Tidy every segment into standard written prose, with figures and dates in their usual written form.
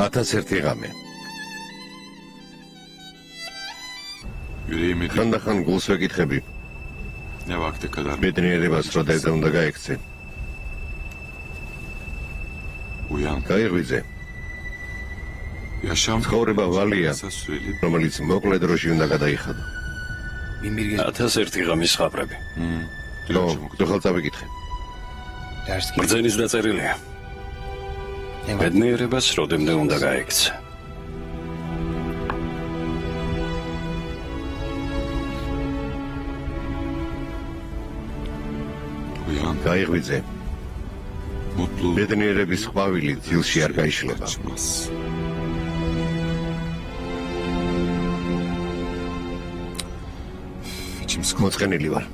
1001 ღამე. ხანდახან გულს ვეკითხები. ბედნიერებას რა და უნდა გაიქცე. გაიღვიძე. ცხოვრება ვალია, რომელიც მოკლე დროში უნდა გადაიხადო. 1001 ღამის ხაბრები. ხელ წავიკითხე. ბრძენის დაწერილია. ბედნიერებას როდემდე უნდა გაიქცე. გაიღვიძე. ბედნიერების ყვავილი ძილში არ გაიშლება. მოწყენილი ვარ.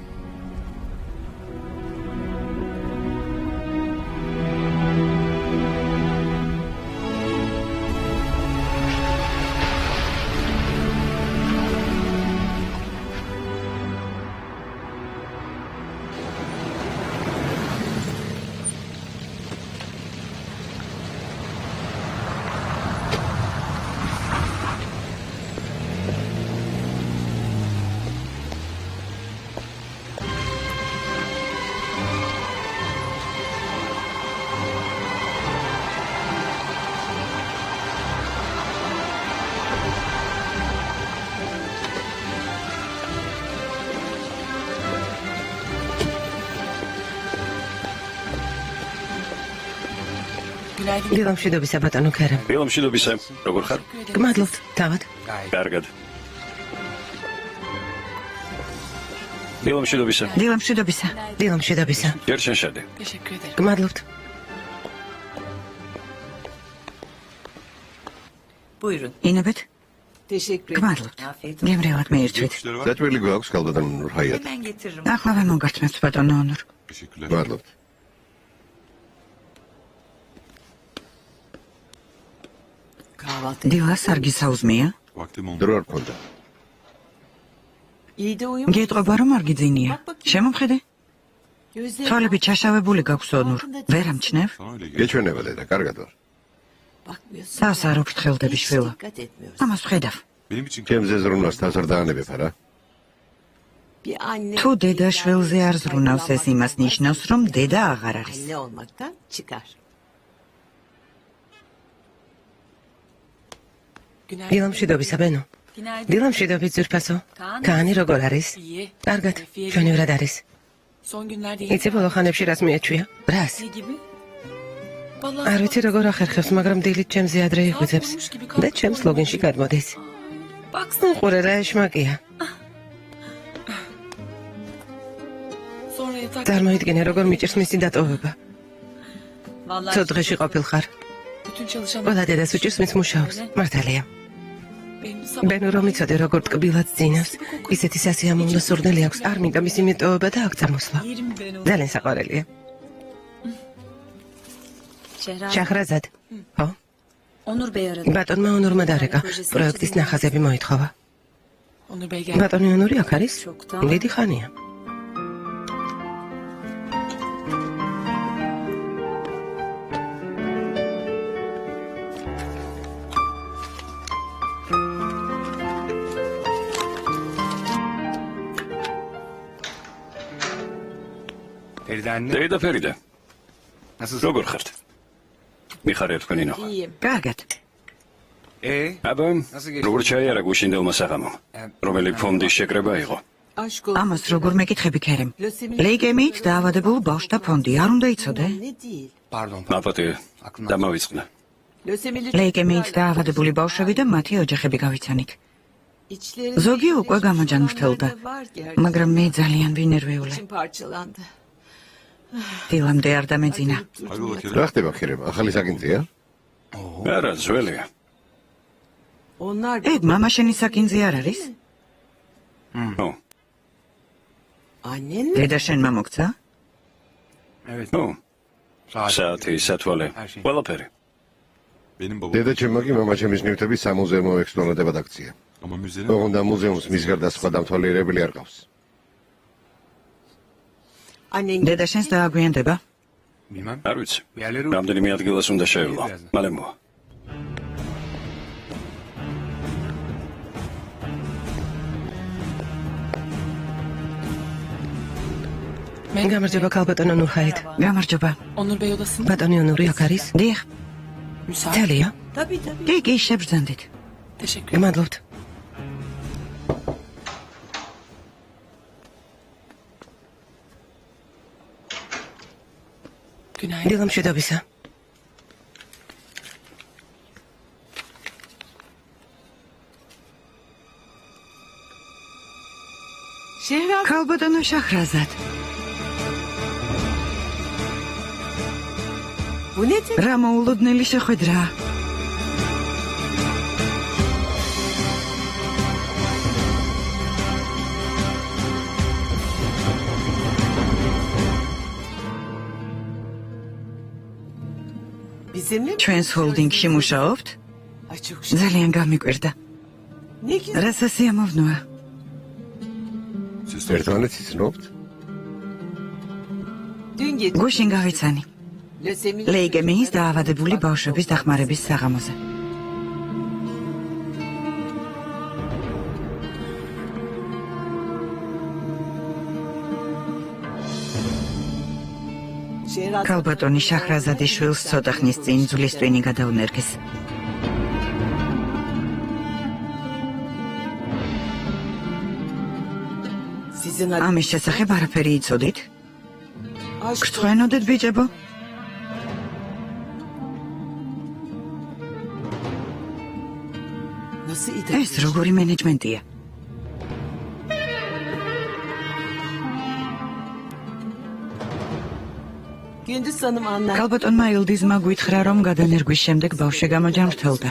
დილამშვიდობისა ბატონო ქერემ. დილამშვიდობისა, როგორ ხარ? გმადლობთ, თავად. კარგად. დილამშვიდობისა. დილამშვიდობისა. დილამშვიდობისა. გერჩენ შედი. გმადლობთ. Buyurun. ინებეთ? Teşekkür გმადლობთ. Afiyet გემრიელად მიირთვით. საჭველი გვაქვს ქალბატონ ნურჰაიატ. Ben getiririm. ახლავე მოგართმევთ ბატონო ონურ. გმადლობთ. Kahvaltı. დილას არგი საუზმეა? დრო არ გქონდა. İyi de uyum. გეტყობა რომ არ გიძინია. შემომხედე? Gözleri თვალები ჩაშავებული გაქვს ონურ. ვერ ამჩნევ? გეჩვენება დედა, კარგად ვარ. bakmıyorsun. თავს არ უფრთხილდები Hiç შვილო. dikkat etmiyorsun. ამას ვხედავ. ჩემზე ზრუნვას თავს არ დაანებებ, არა? Bir anne თუ დედა შვილზე არ ზრუნავს, ეს იმას ნიშნავს, რომ დედა აღარ არის. anne olmaktan çıkar. დილამშვიდობისა ბენო. დილამშვიდობით ძვირფასო. კანი როგორ არის? კარგად, ჩვენივრად არის. იცი ბოლო ხანებში რას მიეჩვია? რას? არ ვიცი როგორ ახერხებს, მაგრამ დილით ჩემზე ადრე იღვიძებს და ჩემს ლოგინში გადმოდის. უყურე რა ეშმაკია. წარმოიდგინე როგორ მიჭირს მისი დატოვება. ცოტ დღეში ყოფილხარ. ყველა დედას უჭირს მის მუშაობს. მართალია. ბენო რომ იცოდე როგორ ტკბილად ძინავს, ისეთი სასიამოვნო სურნელი აქვს, არ მინდა მისი მიტოვება და აქ წამოსვლა. ძალიან საყვარელია. შახრაზად. ხო? Onur Bey aradı. ბატონმა ონურმა დარეკა, პროექტის ნახაზები მოითხოვა. ბატონი ონური აქ არის? დიდი ხანია. დედა ფერიდა. როგორ ხართ? მიხარია თქვენი ნახვა. İyiyim. კარგად. აბა, როგორ ჩაიარა გუშინდელმა საღამომ? რომელი ფონდის შეკრება იყო? Aşk olsun. ამას როგორ მეკითხები ქერემ? Lösemi ლეიკემიით დაავადებულ ბავშვთა ფონდი არ უნდა იცოდე? ne değil. აპატი, დამავიწყდა. Lösemili ლეიკემიით დაავადებული ბავშვები და მათი ოჯახები გავიცანით. içlerinde ზოგი უკვე გამოჯანმრთელდა, var gerçi. მაგრამ მე ძალიან ვინერვიულე. İçim parçalandı. დილამდე არ დამეძინა. რა ხდება ხერება? ახალი საკინძია? არა, ძველია. Onlar ეგ მამა შენი საკინძი არ არის? ნო, annen mi? დედა შენმა მოგცა? ნო. საათი, სათვალე, ყველაფერი. დედა ჩემმა კი მამა ჩემის ნივთების სამუზეუმო ექსპონატებად აქცია. ოღონდ მუზეუმს მის გარდა სხვა დამთვალიერებელი არ ყავს. Annen დედა შენს დააგვიანდება? არ ვიცი. რამდენიმე ადგილას უნდა შეევლო. მალე მოვა. გამარჯობა ქალბატონო ნურჰაით. გამარჯობა. ბატონი ონური აქ არის? დიახ. ძალიან. კი, შებრძანდით. მადლობთ. დილამშვიდობისა. ქალბატონო შაჰრაზად. რა მოულოდნელი შეხვედრაა. ჩვენს ჰოლდინგში მუშაობთ? ძალიან გამიკვირდა. რა სასიამოვნოა. ერთმანეთს იცნობთ? გუშინ გავიცანი. ლეიკემიის დაავადებული ბავშვების დახმარების საღამოზე. ქალბატონი შაჰრაზადის შვილს ცოტა ხნის წინ ძვლის ტვინი გადაუნერგეს. ამის შესახებ არაფერი იცოდით? გრცხვენოდეთ ბიჭებო? ეს როგორი მენეჯმენტია? ქალბატონმა ილდიზმა გვითხრა, რომ გადანერგვის შემდეგ ბავშვი გამოჯანმრთელდა.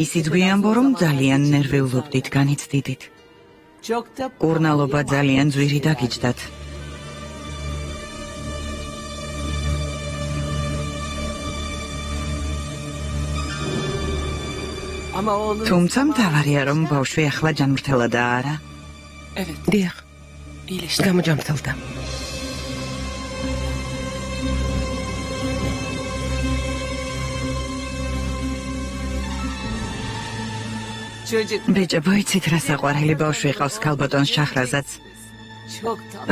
ისიც გვიანბო, რომ ძალიან ნერვიულობდით, განიცდიდით. კურნალობა ძალიან ძვირი დაგიჯდათ. თუმცა მთავარია, რომ ბავშვი ახლა ჯანმრთელადა არა? დიახ. გამოჯანმრთელდა. ბიჭებო, იცით რა საყვარელი ბავშვი ყავს ქალბატონ შაჰრაზადს?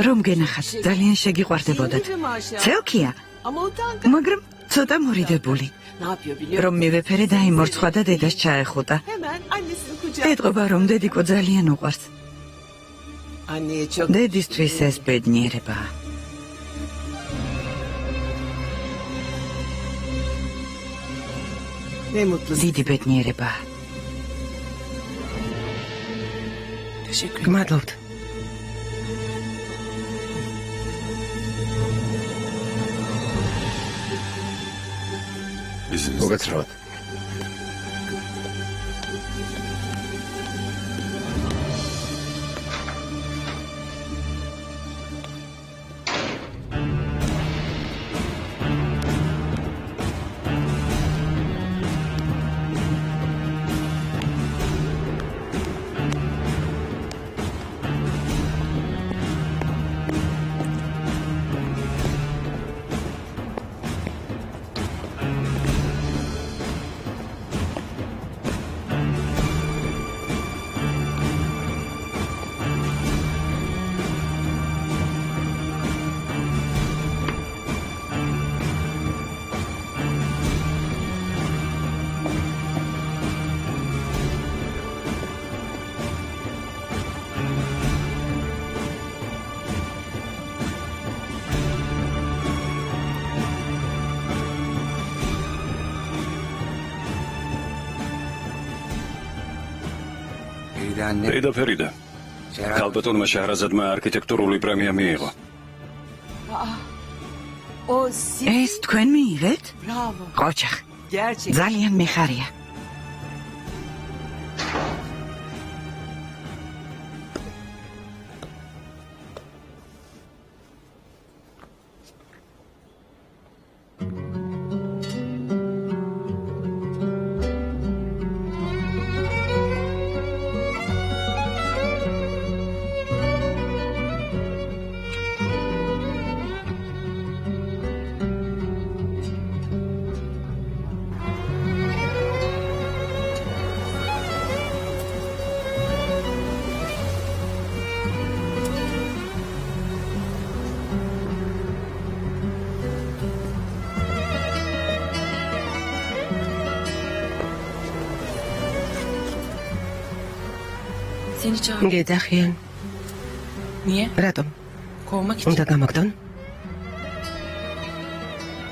რომ გენახათ, ძალიან შეგიყვარდებოდათ. ცელქია, მაგრამ ცოტა მორიდებული. რომ მივეფერე დაიმორცხვა და დედას ჩაეხუტა. ეტყობა, რომ დედიკო ძალიან უყვარს. დედისთვის ეს ბედნიერებაა. დიდი ბედნიერებაა. გმადლობთ. მოგეცრავათ. Ფრიდა. ქალბატონმა შაჰრაზადმა არქიტექტურული პრემია მიიღო. ეს თქვენ მიიღეთ? ყოჩახ. ძალიან მეხარია. Seni çağır. გეძახიან. Niye? რატომ? Kovmak için. უნდა გამაგდონ?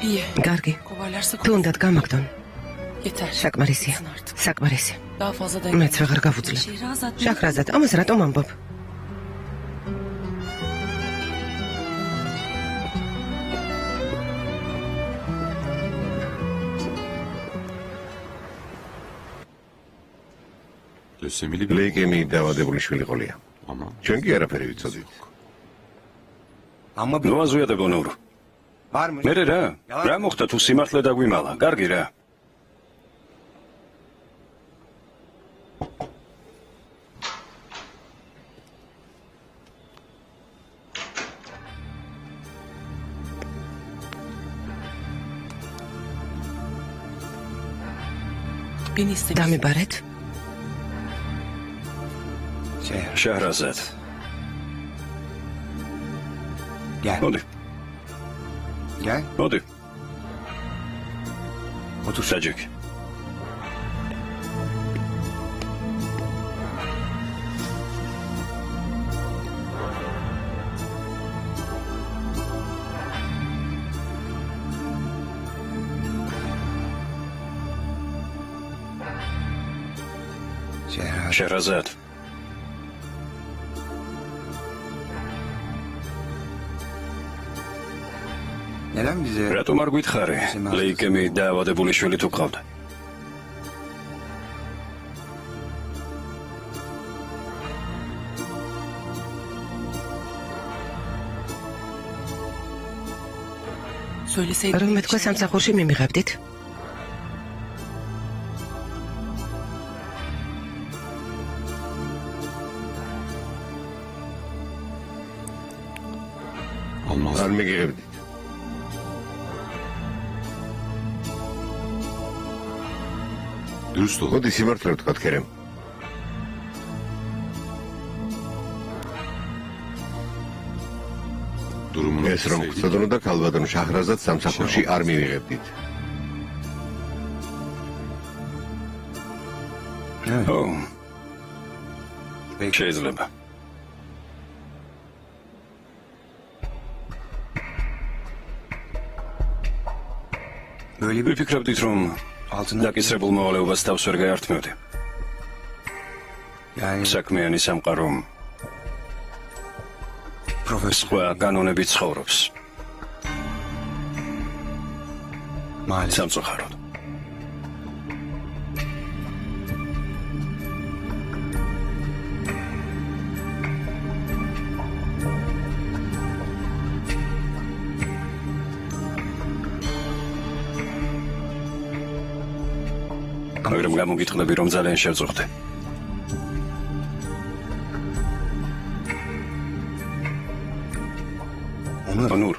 İyi. კარგი. Kovarlarsa თუ უნდათ გამაგდონ, yeter. საკმარისია. Gitsin artık. საკმარისი. Daha fazla მეც dayanamam. აღარ გავუძლებ. Şehrazat. შახრაზად, ამას რატომ ამბობ? ლეიკემიით დაავადებული შვილი ყოლია. ჩვენ კი არაფერი ვიცოდით. ნუ აზუიადებო ნურ. მე რა მოხდა თუ სიმართლე დაგვიმალა? კარგი რა. Beni istemiş. დამიბარეთ? შეჰრაზად. მოდი. მოდი. ოთუ საჯექი. შეჰრაზად. რატომ არ გითხარი? ლეიკემიით დაავადებული შვილი თუ გყავდა? Söyleseydin. რომ მეთქვა სამსახურში მიმიღებდით? არ მიგიღებდით. მოდი სიმართლე ვთქვათ, ქერემ. ეს რომ გწოდნო და ქალბატონ შაჰრაზად სამსახურში არ მივიღებდით. ო. შეიძლება. ვიფიქრებდით, რომ დაკისრებულ მოვალეობას თავს ვერ გაერთმევდი. საქმიანი სამყარო სხვა კანონებით ცხოვრობს. სამწუხაროდ. მაგრამ გამოგიტყდები, რომ ძალიან შევწუხდი. ნურ.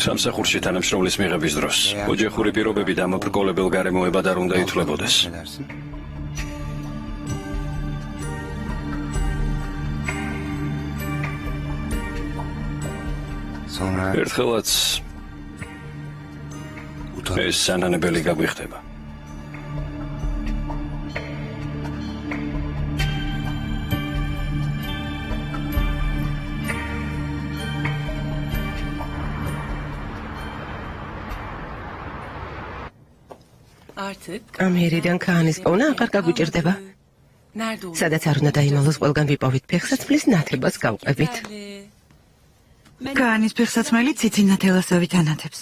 სამსახურში თანამშრომლის მიღების დროს ოჯახური პირობები და ამაბრკოლებელ გარემოებად არ უნდა ითვლებოდეს. ერთხელაც ეს სანანებელი გაგვიხდება. Artık. ამერიდან ქაანის პოვნა აღარ გაგვიჭირდება. Nerede olur? სადაც არ უნდა დაიმალოს, ყველგან ვიპოვით ფეხსაცმლის ნათებას გავყევით. კაანის ფეხსაცმელი ციცინათელასავით ანათებს.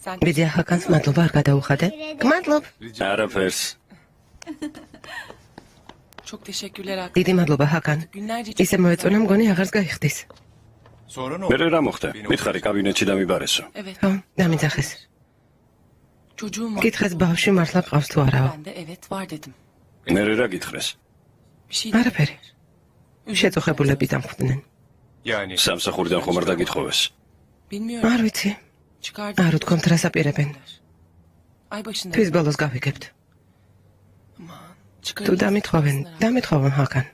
ბიძი ახაკანს მადლობა არ გადაუხადე. გმადლობ. არაფერს. Çok teşekkürler Hakan. დიდი მადლობა ჰაკან. Günlerce ისე მოეწონა მგონი აღარს გაიხდის. მე რა მოხდა? მითხარი კაბინეტში დამიბარესო. Evet. ხო, დამიძახეს. Çocuğum var. კითხეს ბავშვი მართლა ყავს თუ არაო. Ben de evet var dedim. მე რა გითხრეს? Bir şey არაფერი. შეწუხებულები დამხვდნენ. სამსახურიდან ხომ არ დაგითხოვეს? bilmiyorum. არ ვიცი. Çıkardım. არ უთქვამთ რას აპირებენ. Ay başında. თვის ბოლოს გავიგებთ. თუ Çıkardım. დამითხოვენ, დამითხოვონ ჰაკან.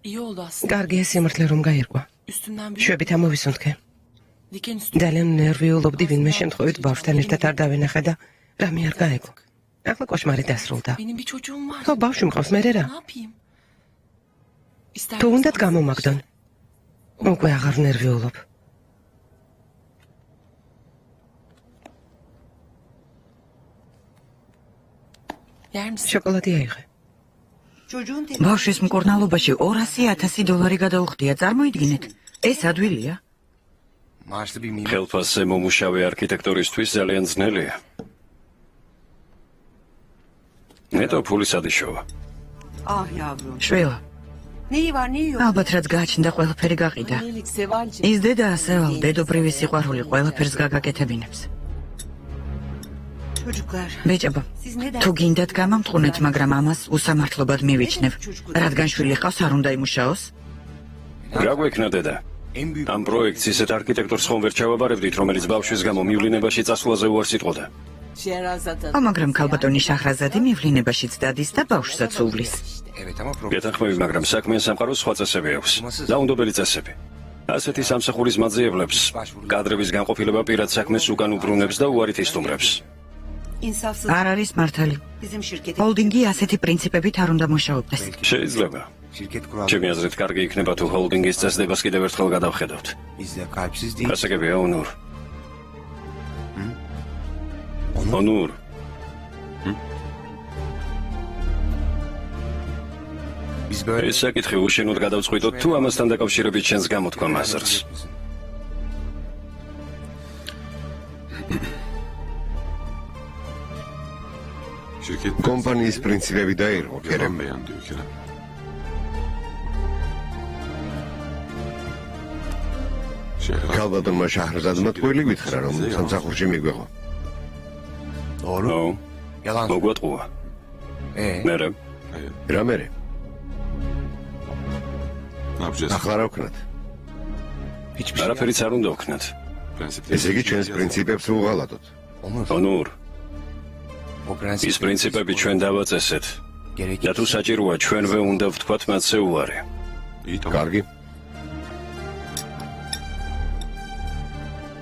İyi oldu aslında. კარგია სიმართლე რომ გაირკვა. Üstümden bir შვებით ამოვისუნთქე. diken üstüne. ძალიან ნერვიულობდი, ვინმე შემთხვევით ბავშვთან ერთად არ დავენახე და რამე არ გაეგო. ახლა კოშმარი დასრულდა. Benim bir çocuğum var. ხო, ბავშვი მყავს მე რა. Ne yapayım? İster თუ უნდათ გამომაგდონ. უკვე აღარ ნერვიულობ. yer misin? შოკოლადი აიღე. ბავშვის მკურნალობაში 200,000 დოლარი გადაუხდია, წარმოიდგინეთ. ეს ადვილია. ხელფასზე მომუშავე არქიტექტორისთვის ძალიან ძნელია. ნეტო ფულის ადიშოვა. Ah yavrum. შვილო, Neyi var neyi yok. ალბათ რაც გააჩნდა ყველაფერი გაყიდა. Nelik Sevalcığım. ის დედა ასევალ დედობრივი სიყვარული ყველაფერს გაგაკეთებინებს. Çocuklar. ბეჭებო, Siz neden? თუ გინდათ გამამტყუნეთ, მაგრამ ამას უსამართლობად მივიჩნევ. რადგან შვილი ყავს, არ უნდა იმუშაოს? რა გვექნა დედა? ამ პროექტს ისეთ არქიტექტორს ხომ ვერ ჩავაბარებდით, რომელიც ბავშვის გამო მივლინებაში წასვლაზე უარს იტყოდა. Şehrazat ო, მაგრამ ქალბატონი შაჰრაზადი მივლინებაშიც დადის და ბავშვსაც უვლის. გეთანხმები, მაგრამ საქმიან სამყაროს სხვა წესები აქვს. დაუნდობელი წესები. ასეთი სამსახურის მაძიებლებს კადრების განყოფილება პირად საქმეს უკან უბრუნებს და უარით ისტუმრებს. insafsız არ არის მართალი. bizim şirketi. ჰოლდინგი ასეთი პრინციპებით არ უნდა მუშაობდეს. შეიძლება. ჩემი აზრით, კარგი იქნება თუ ჰოლდინგის წესდებას კიდევ ერთხელ გადავხედავთ. გასაგებია, ონურ. ონურ. ეს საკითხი უშენოდ გადავწყვიტოთ თუ ამასთან დაკავშირებით შენს გამოთქვამ აზრს. კომპანიის პრინციპები დაირღო, კერემ. ქალბატონმა შაჰრზადმა თქვილი ვითხრა, რომ სამსახურში მიგვეღო. ო, მოგვატყუა. მერე, რა მერე? ახლა რა ვქნათ? არაფერიც არ უნდა ვქნათ. ესე იგი ჩვენს პრინციპებს ვუღალატოთ. ონურ, ის პრინციპები ჩვენ დავაწესეთ. და თუ საჭიროა, ჩვენვე უნდა ვთქვათ მათზე უარი. კარგი.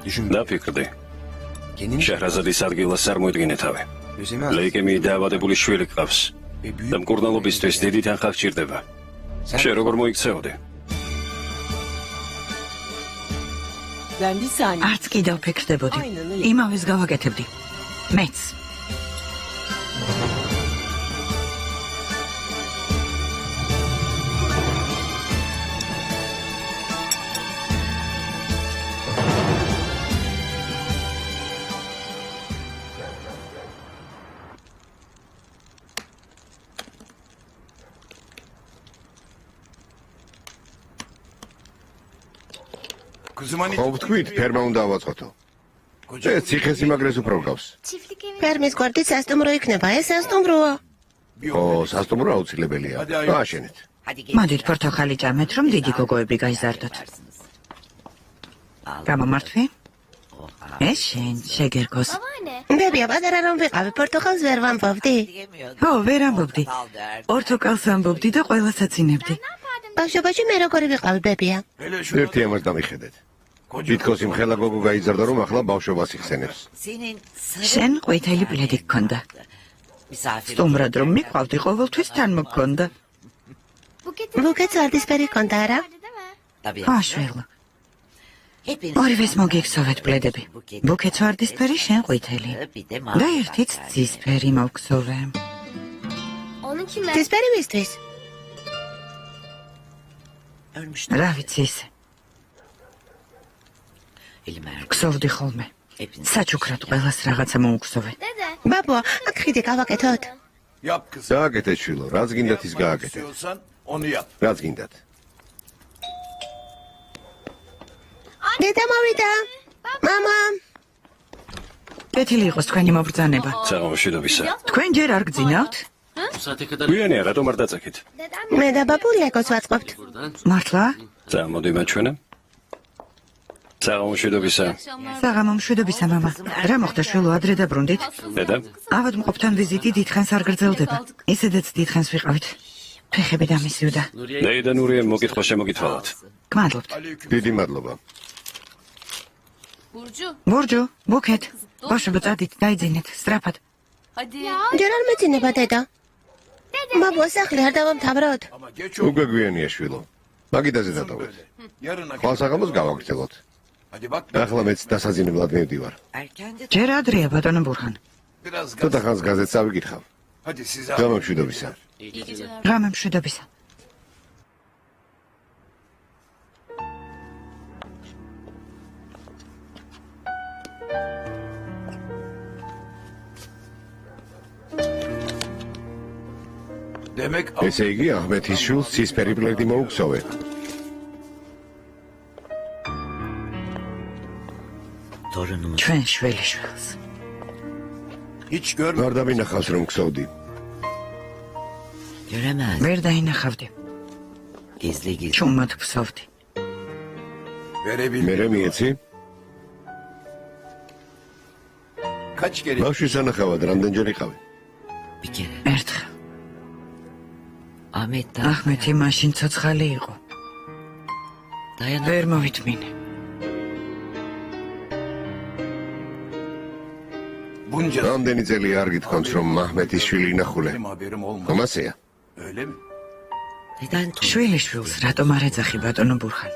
დაფიქრდი. შეჰრაზადის ადგილას არ მოიდგინე თავი. ლეიკემიით დაავადებული შვილი გყავს. და მკურნალობისთვის დიდი თანხა გჭირდება. შენ როგორ მოიქცეოდი? Ben bir saniye. არც კიდევ ფიქრდებოდი. იმავეს გავაკეთებდი. მეც. ხო ვთქვით, ფერმა უნდა ავაწყოთო. ეს ციხესიმაგრეს უფრო გავს. ფერმის გვერდით სასტუმრო იქნება, ეს სასტუმროა. ო, სასტუმრო აუცილებელია. ააშენეთ. მოდით პორტოხალი ჭამეთ, რომ დიდი გოგოები გაიზარდოთ. გამომართვი? ეს შენ შეგერგოს. ბებია, პატარა რომ ვიყავი, პორტოხალს ვერ ვამბობდი. ო, ვერ ამბობდი. პორტოყალს ამბობდი და ყველას აცინებდი. ბავშვობაში მე როგორი ვიყავი, ბებია? ერთი ამას დამიხედეთ. თითქოს იმ ხელა გოგო გაიზარდა, რომ ახლა ბავშვობას იხსენებს. შენ ყვითელი პლედი გქონდა. სტუმრად რომ მიყვავდი, ყოველთვის თან მოგქონდა. ბუკეტს ვარდისფერი ჰქონდა, არა? აშველო. ორივეს მოგიგზავნეთ პლედები. ბუკეტს ვარდისფერი, შენ ყვითელი. და ერთიც ძისფერი მოგგზავნე. ძისფერი ვისთვის? რა ვიცი ისე. გზოვდი ხოლმე. საჩუქრად ყველას რაღაცა მოუგზოვე. ბაბო, აქ ხიდი გავაკეთოთ. გააკეთეთ შვილო, რაც გინდათ ის გააკეთეთ. რაც გინდათ. დედა მოვიდა. მამა. კეთილი იყოს თქვენი მობრძანება. საღამოშვიდობისა. თქვენ ჯერ არ გძინავთ? გვიანია, რატომ არ დაწექით? მე და ბაბუ ლეგოს ვაწყობთ. მართლა? წამოდი მაჩვენე. საღამოშვიდობისა. საღამომშვიდობისა, მამა. რა მოხდა შვილო, ადრე დაბრუნდით? დედა, ავადმყოფთან ვიზიტი დიდხანს არ გრძელდება. ისედაც დიდხანს ვიყავით. ფეხები დამისივდა. დედა ნურიემ მოკითხვა შემოგითვალათ. გმადლობთ. დიდი მადლობა. ბურჯუ, ბუკეთ. ბავშვებო, წადით, დაიძინეთ, სწრაფად. ჯერ არ მეძინება დედა. ბაბუა სახლი არ დავამთავროთ. უკვე გვიანია შვილო. მაგიდაზე დატოვეთ. ხვალ საღამოს გავაგრძელოთ. ახლა მეც დასაძინებლად მივდივარ. ჯერ ადრეა ბატონო ბურხან. ცოტა ხანს გაზეთს ავიკითხავ. გამომშვიდობისა. გამომშვიდობისა. ესე იგი, აჰმეთის შვილს ცისფერი პლედი მოუგზავე. ჩვენ შვილიშვილს. არ დავინახავს რომ გსოვდი. ვერ დაინახავდი. ჩუმად გსოვდი. მერე მიეცი? ბავშვის ანახავად რამდენჯერ იყავი? ერთხელ. აჰმეთი მაშინ ცოცხალი იყო. ვერ მოვითმინე. რამდენი წელი არ გითხოვს რომ აჰმეთის შვილი ინახულე? ამასეა. შვილიშვილს რატომ არ ეძახი ბატონო ბურხან?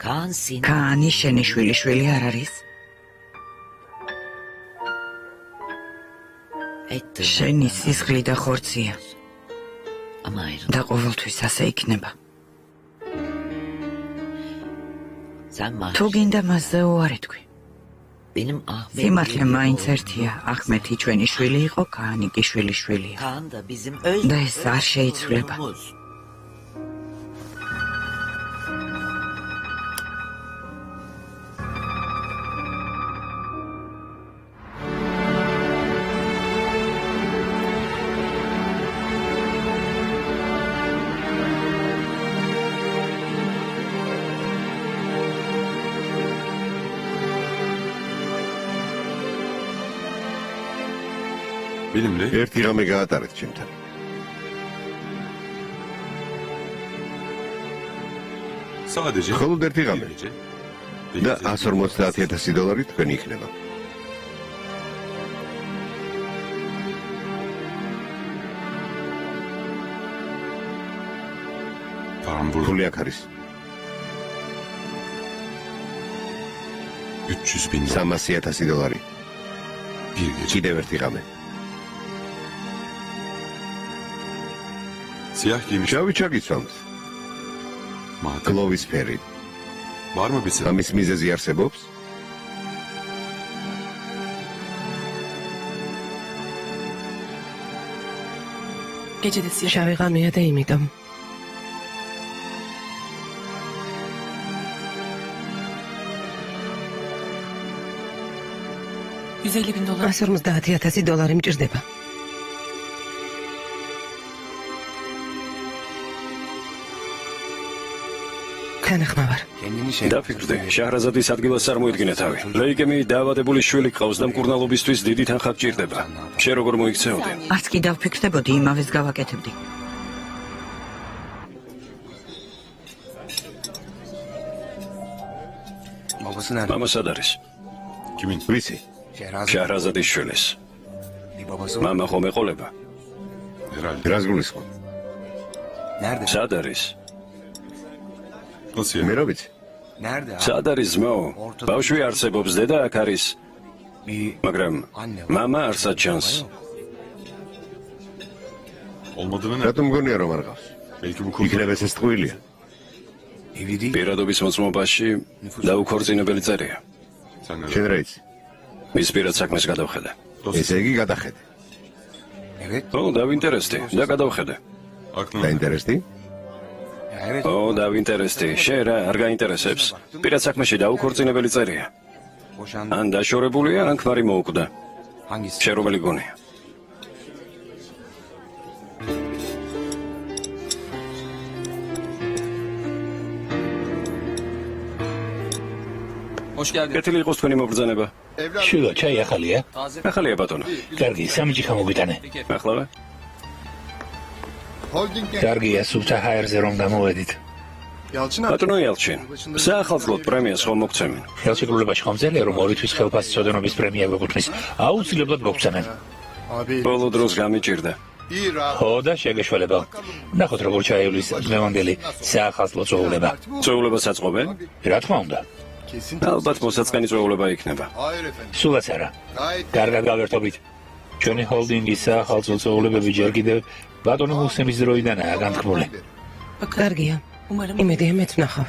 კაანი შენი შვილიშვილი არ არის? შენი სისხლი და ხორცია. და ყოველთვის ასე იქნება. თუ გინდა მასზე უარი თქვი. სიმართლე მაინც ერთია, აჰმეთი ჩვენი შვილი იყო, კაანი კი შვილიშვილია. და ეს არ შეიცვლება. ერთი რამე გაატარეთ ჩემთან. მხოლოდ ერთი რამე. და 150,000 დოლარი თქვენი იქნება. ფული აქ არის. 300,000 დოლარი. კიდევ ერთი რამე. შავი ჩაგიცვამთ. გლოვის ფერი. ამის მიზეზი არსებობს? შავი ღამეა და იმიტომ. $150,000 მჭირდება. თანახმოვარ. დაფიქრდე, შაჰრაზადის ადგილას წარმოიდგინე თავი. ლეიკემიით დაავადებული შვილი გყავს და მკურნალობისთვის დიდი თანხა გჭირდება. შენ როგორ მოიქცეოდი? არც კი დავფიქრდებოდი, იმავეს გავაკეთებდი. მამა სად არის? ვიცი. შაჰრაზადის შვილის. მამა ხომ ეყოლება? რას გულისხმობ? სად არის? მე რა ვიცი? სად არის ძმო? ბავშვი არსებობს, დედა აქ არის. მაგრამ მამა არსად ჩანს. რატომ მგონია რომ არ გავს? იქნება ეს ტყუილია. პირადობის მოწმობაში დაუქორწინებელი წერია. შენ რა იცი? მის პირად საქმეს გადავხედე. ესე იგი გადახედე. ო, დავინტერესდი და გადავხედე. დაინტერესდი? ო, დავინტერესდი. შენ რა არ გაინტერესებს? პირად საქმეში დაუქორწინებელი წერია. ან დაშორებულია, ან ქმარი მოუკვდა. შენ რომელი გონია? კეთილი იყოს თქვენი მობრძანება. შვილო, ჩაი ახალია? ახალია ბატონო. კარგი, სამი ჯიხა მოგიტანე. ახლავე? კარგია, სუფთა ჰაერზე რომ გამოვედით. ბატონო იალჩინ, საახალწლოდ პრემიას ხომ მოგცემენ? ხელშეკრულებაში ხომ წერია, რომ 2 თვის ხელფასის ოდენობის პრემია გვეკუთვნის. აუცილებლად მოგცემენ. ბოლო დროს გამიჭირდა. ხო და შეგეშველება. ნახოთ როგორ ჩაივლის დღევანდელი საახალწლო წვეულება. წვეულებას აწყობენ? რა თქმა უნდა. ალბათ მოსაწყენი წვეულება იქნება. სულაც არა. კარგად გავერთობით. ჩვენი ჰოლდინგის საახალწლო წვეულებები ჯერ კიდევ ბატონო მუსემის დროიდანაა განთქმული. კარგია. იმედია მეც ვნახავ.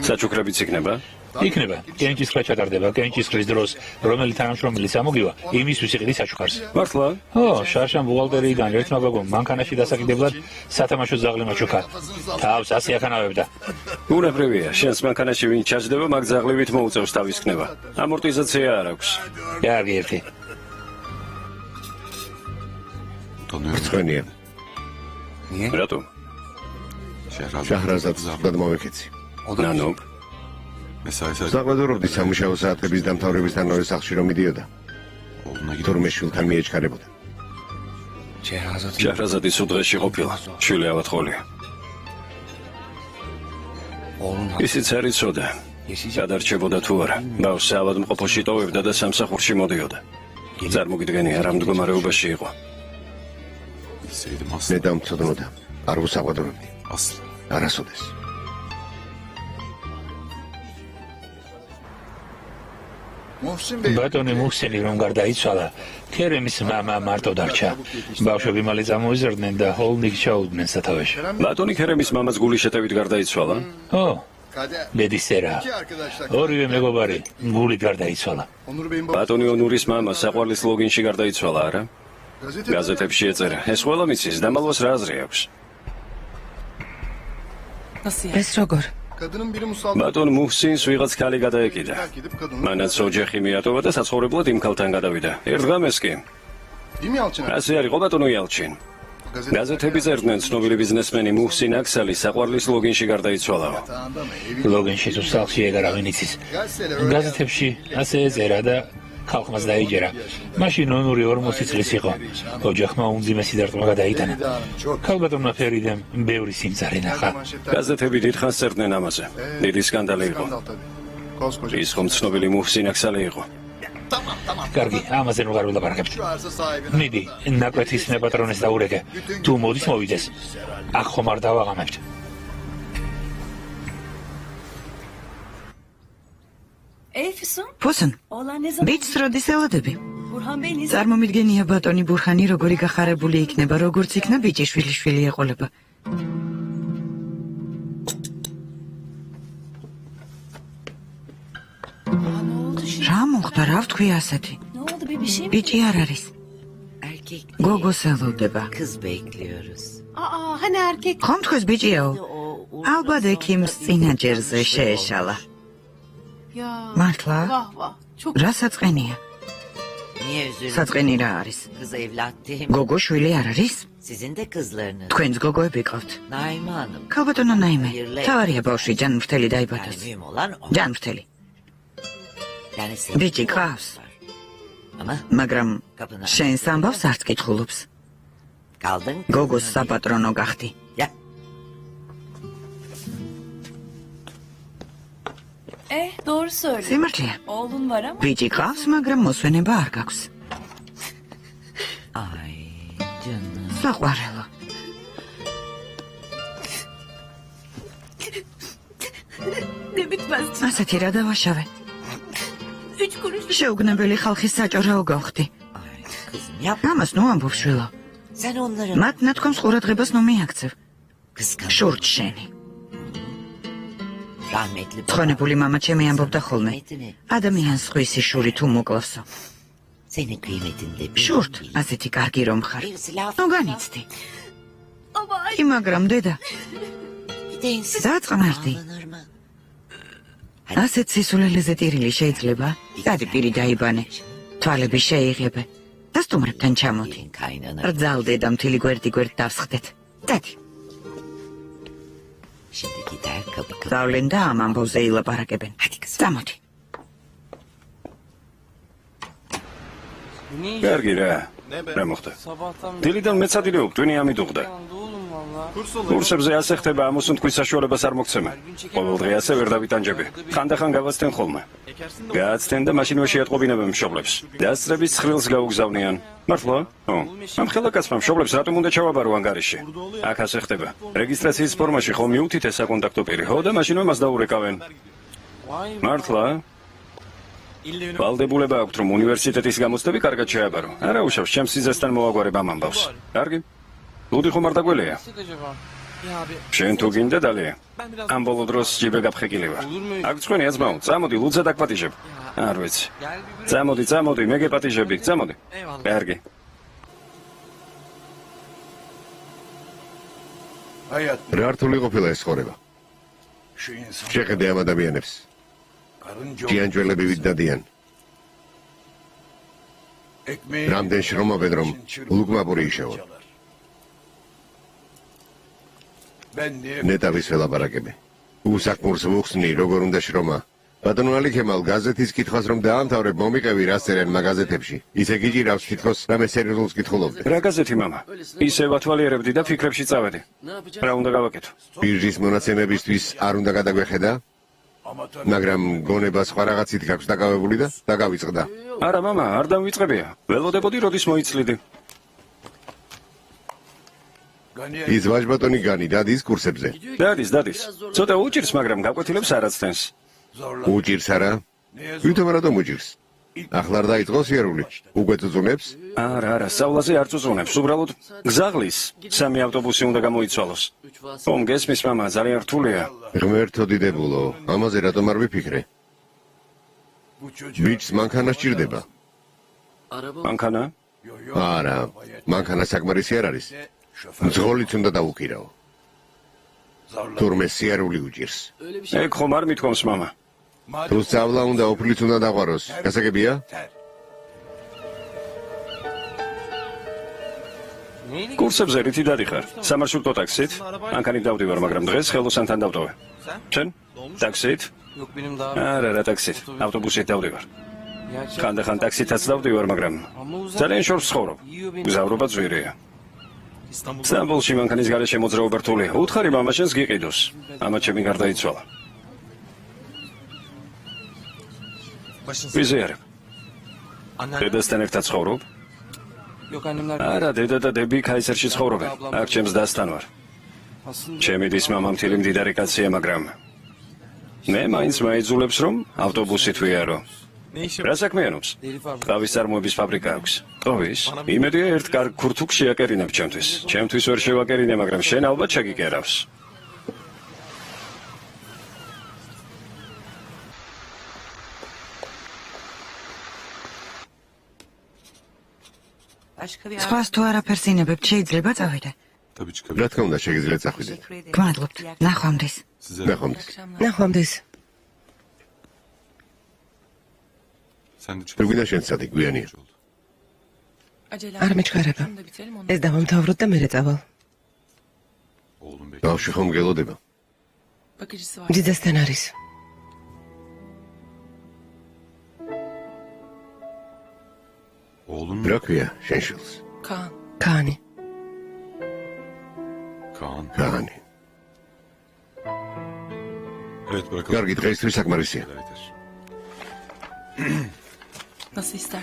საჩუქრებიც იქნება? იქნება. კენჭისყრა ჩატარდება კენჭისყრის დროს, რომელი თანამშრომელი სამოგივა, იმისთვის იყიდის საჩუქარს. მართლა? ო, შარშან ბუღალტერიიდან ერთმა გოგომ მანქანაში დასაკიდებლად სათამაშო ძაღლი მოჩუქა. თავს ასე ახანავებდა. უნებრივია, შენს მანქანაში ვინ ჩაჯდება, მაგ ძაღლივით მოუწევს თავის ქნება. ამორტიზაცია არ აქვს. კარგი ერთი. რწმენია. რატომ? შაჰრაზადს გადმოვეკეცი. ნანო, საყვედურობდი სამუშაო საათების დამთავრებისთანავე სახლში რომ მიდიოდა. თურმე შვილთან მიეჩქარებოდა. შაჰრაზადი სუდღეში ყოფილა, შვილი ავადმყოფია. ისიც არ იცოდა, გადარჩებოდა თუ არა. ბავშვს საავადმყოფოში ტოვებდა და სამსახურში მოდიოდა. წარმოგიდგენია, რა მდგომარეობაში იყო. მე დამწოდნოდა. არ ვუსაყვედურებდი. არასოდეს. ბატონი მუსენი რომ გარდაიცვალა, ქერემის მამა მარტო დარჩა. ბავშვები მალე წამოიზარდნენ და ჰოლდინგს ჩაუდგნენ სათავეში. ბატონი ქერემის მამაც გულის შეტევით გარდაიცვალა? ო, ბედისერა. ორივე მეგობარი გულით გარდაიცვალა. ბატონი ონურის მამა საყვარლის ლოგინში გარდაიცვალა, არა? გაზეთებში ეწერა. ეს ყველა მიცის, დამალვას რა აზრი აქვს? ეს როგორ? ბატონ მუსინს ვიღაც ქალი გადაეკიდა. მანაც ოჯახი მიატოვა და საცხოვრებლად იმ ქალთან გადავიდა. ერთ ღამეს კი. ასე არ იყო ბატონო იალჩინ. გაზეთები წერდნენ, ცნობილი ბიზნესმენი მუსინ აქსალი საყვარლის ლოგინში გარდაიცვალა. ლოგინში თუ სახლში ეგარავინ იცის. გაზეთებში ასე ეწერა და ხალხმაც დაიჯერა. მაშინ ონური 40 წლის იყო. ოჯახმა უმძიმესი დარტყმა გადაიტანა. ქალბატონმა ფერიდემ ბევრი სიმწარე ნახა. გაზეთები დიდხანს წერდნენ ამაზე. დიდი სკანდალი იყო. ის ხომ ცნობილი მუსინ აქსალი იყო. კარგი, ამაზე ნუ არ ვილაპარაკებთ. მიდი, ნაკვეთის მეპატრონეს დაურეკე. თუ მოდის მოვიდეს. აქ ხომ არ დავაღამებთ. ფოსონ, ბიჭს როდის ელოდები? წარმომიდგენია ბატონი ბურჰანი როგორი გახარებული იქნება, როგორც იქნა ბიჭი შვილიშვილი ეყოლება. რა მოხდა, რა ვთქვი ასეთი? ბიჭი არ არის. გოგოს ელოდება. ხომ თქვენს ბიჭიაო? ალბათ ექიმს წინაჯერზე შეეშალა. მართლა? რა საწყენია? საწყენი რა არის? გოგო შვილი არ არის? თქვენს გოგოები ყავთ? ქალბატონო ნაიმე, თავარია ბავშვი ჯანმრთელი დაიბადოს. ჯანმრთელი. ბიჭი ყავს. მაგრამ შენს ამბავს არც კითხულობს. გოგოს საპატრონო გახდი. Doğru söyle. სიმართლეა. Oğlun var ama. ბიჭი ყავს, მაგრამ მოსვენება არ გაქვს. საყვარელო. Ne bitmez. ასეთი რა დავაშავე. 3 kuruş. შეუგნებელი ხალხის საჭორაო გავხდი. ამას ნუ ამბობ შვილო. მათ ნათქვამს ყურადღებას ნუ მიაქცევ. შურთ შენი. თხოვნებული მამა ჩემი ამბობდა ხოლმე. ადამიანს ხვისი შური თუ მოკლავსო. შურთ, ასეთი კარგი რომ ხარ. ნუ განიცდი. კი, მაგრამ დედა. დაწყნარდი. ასეთ სისულელეზე ტირილი შეიძლება? დადი პირი დაიბანე. თვალები შეიღებე. და სტუმრებთან ჩამოდი. რძალდე და მთელი გვერდი დავსხდეთ. დადი. დავლენ და ამ ამბავზე ილაპარაკებენ. წამოდი. კარგი რა. რა მოხდა? დილიდან მეცადინეობ, ტვინი ამით უხდა. კურსებზე ასე ხდება, ამოსუნ თქვის საშუალებას არ მოგცემენ. ყოველ დღე ასე ვერ დავიტანჯები. ხანდახან გავაცდენ ხოლმე. გააცდენ და მაშინვე შეატყობინებენ მშობლებს. დასწრების ცხრილს გაუგზავნიან. მართლა? ო. ამ ხელაკაცმა მშობლებს რატომ უნდა ჩავაბარო ანგარიში? აქ ასე ხდება. რეგისტრაციის ფორმაში ხომ მიუთით ეს საკონტაქტო პირი, ხო და მაშინვე მას დაურეკავენ. მართლა? ვალდებულება აქვთ, რომ უნივერსიტეტის გამოცდები კარგად შეაბარო. არა უშავს, ჩემს სიზესთან მოაგვარებ ამ ამბავს. კარგი? ლუდი ხომ არ დაგველია? შენ თუ გინდა დალია. ამ ბოლო დროს ჯიბე გაფხეკილი ვარ. აქ წვენი აზმაო, წამოდი ლუდზე დაგპატიჟებ. არ ვიცი. წამოდი, მე გეპატიჟები, წამოდი. კარგი. რა რთული ყოფილა ეს ცხოვრება? შეხედე ამ ადამიანებს. ჭიანჭველები ვით დადიან. რამდენ შრომობენ, რომ ლუკმაპური იშევონ. ნეტავის ველაპარაკები. უსაქმურს ვუხსნი, როგორ უნდა შრომა. ბატონო ალი ქემალ, გაზეთის კითხვას რომ დაამთავრებ, მომიყევი რა წერენ მაგაზეთებში. ისე გიჭირავს თითქოს რამე სერიოზულს კითხულობდი. რა გაზეთი მამა? ისე ვათვალიერებდი და ფიქრებში წავედი. რა უნდა გავაკეთო? ბირჟის მონაცემებისთვის არ უნდა გადაგვეხედა? მაგრამ გონება სხვა რაღაცით გაქვს დაკავებული და დაგავიწყდა. არა მამა, არ დამვიწყებია. ველოდებოდი როდის მოიცლიდი. ის ვაჟბატონი განი დადის კურსებზე. დადის. ცოტა უჭირს, მაგრამ გაკვეთილებს არ აცდენს. უჭირს არა? ვითომ რატომ უჭირს? ახლა არ დაიწყოს იარული. უკვე წუწუნებს? არა, სწავლაზე არ წუწუნებს. უბრალოდ გზაღლის. 3 ავტობუსი უნდა გამოიცვალოს. ომ გესმის მამა, ძალიან რთულია. ღმერთო დიდებულო, ამაზე რატომ არ ვიფიქრე? ბიჭს მანქანა სჭირდება. მანქანა? არა, მანქანა საკმარისი არ არის. მძღოლიც უნდა დაუკირაო. თურმე სიარული უჭირს. ეგ ხომ არ მithქვამს მამა. თუ სწავლა უნდა უფლიც უნდა დაყვაროს. გასაგებია? კურსებზე რითი დადიხარ? სამარშრუტო ტაქსით? მანქანით დავდივარ, მაგრამ დღეს ხელოსანთან დავტოვე. შენ? ტაქსით? არა, ტაქსით. ავტობუსით დავდივარ. ხანდახან ტაქსითაც დავდივარ, მაგრამ ძალიან შორს ცხოვრობ. გზავრობა ძვირია. სტამბოლში მანქანის გარეშე მოძრაობა რთულია. უთხარი მამა შენს გიყიდოს. ამათ ჩემი გარდაიცვალა. ვიზიარებ. დედასთან ერთად ცხოვრობ? არა, დედა და დები კაისერში ცხოვრობენ. აქ ჩემს დასთან ვარ. ჩემი დის მამა მთელი მდიდარი კაცია, მაგრამ მე მაინც მაიძულებს, რომ ავტობუსით ვიარო. რა საქმიანობს? ყავის წარმოების ფაბრიკა აქვს. ყავის? იმედია ერთ კარგ ქურთუკს შეაკერინებ ჩემთვის. ჩემთვის ვერ შევაკერინე, მაგრამ შენ ალბათ შეგიკერავს. სხვას თუ არაფერს ინებებთ, შეიძლება წავიდე. რა თქმა უნდა, შეგიძლიათ წახვიდეთ. გმადლობთ. ნახვამდის. ნახვამდის. თუ გვინდა შენ სადი გვიანია. არ მეჩქარება. ეს დავამთავროთ და მერე წავალ. ბავშვი ხომ გელოდება? ძიძასთან არის. რა ქვია შენ შვილს? კანი. კანი. კარგი, დღეისთვის საკმარისია.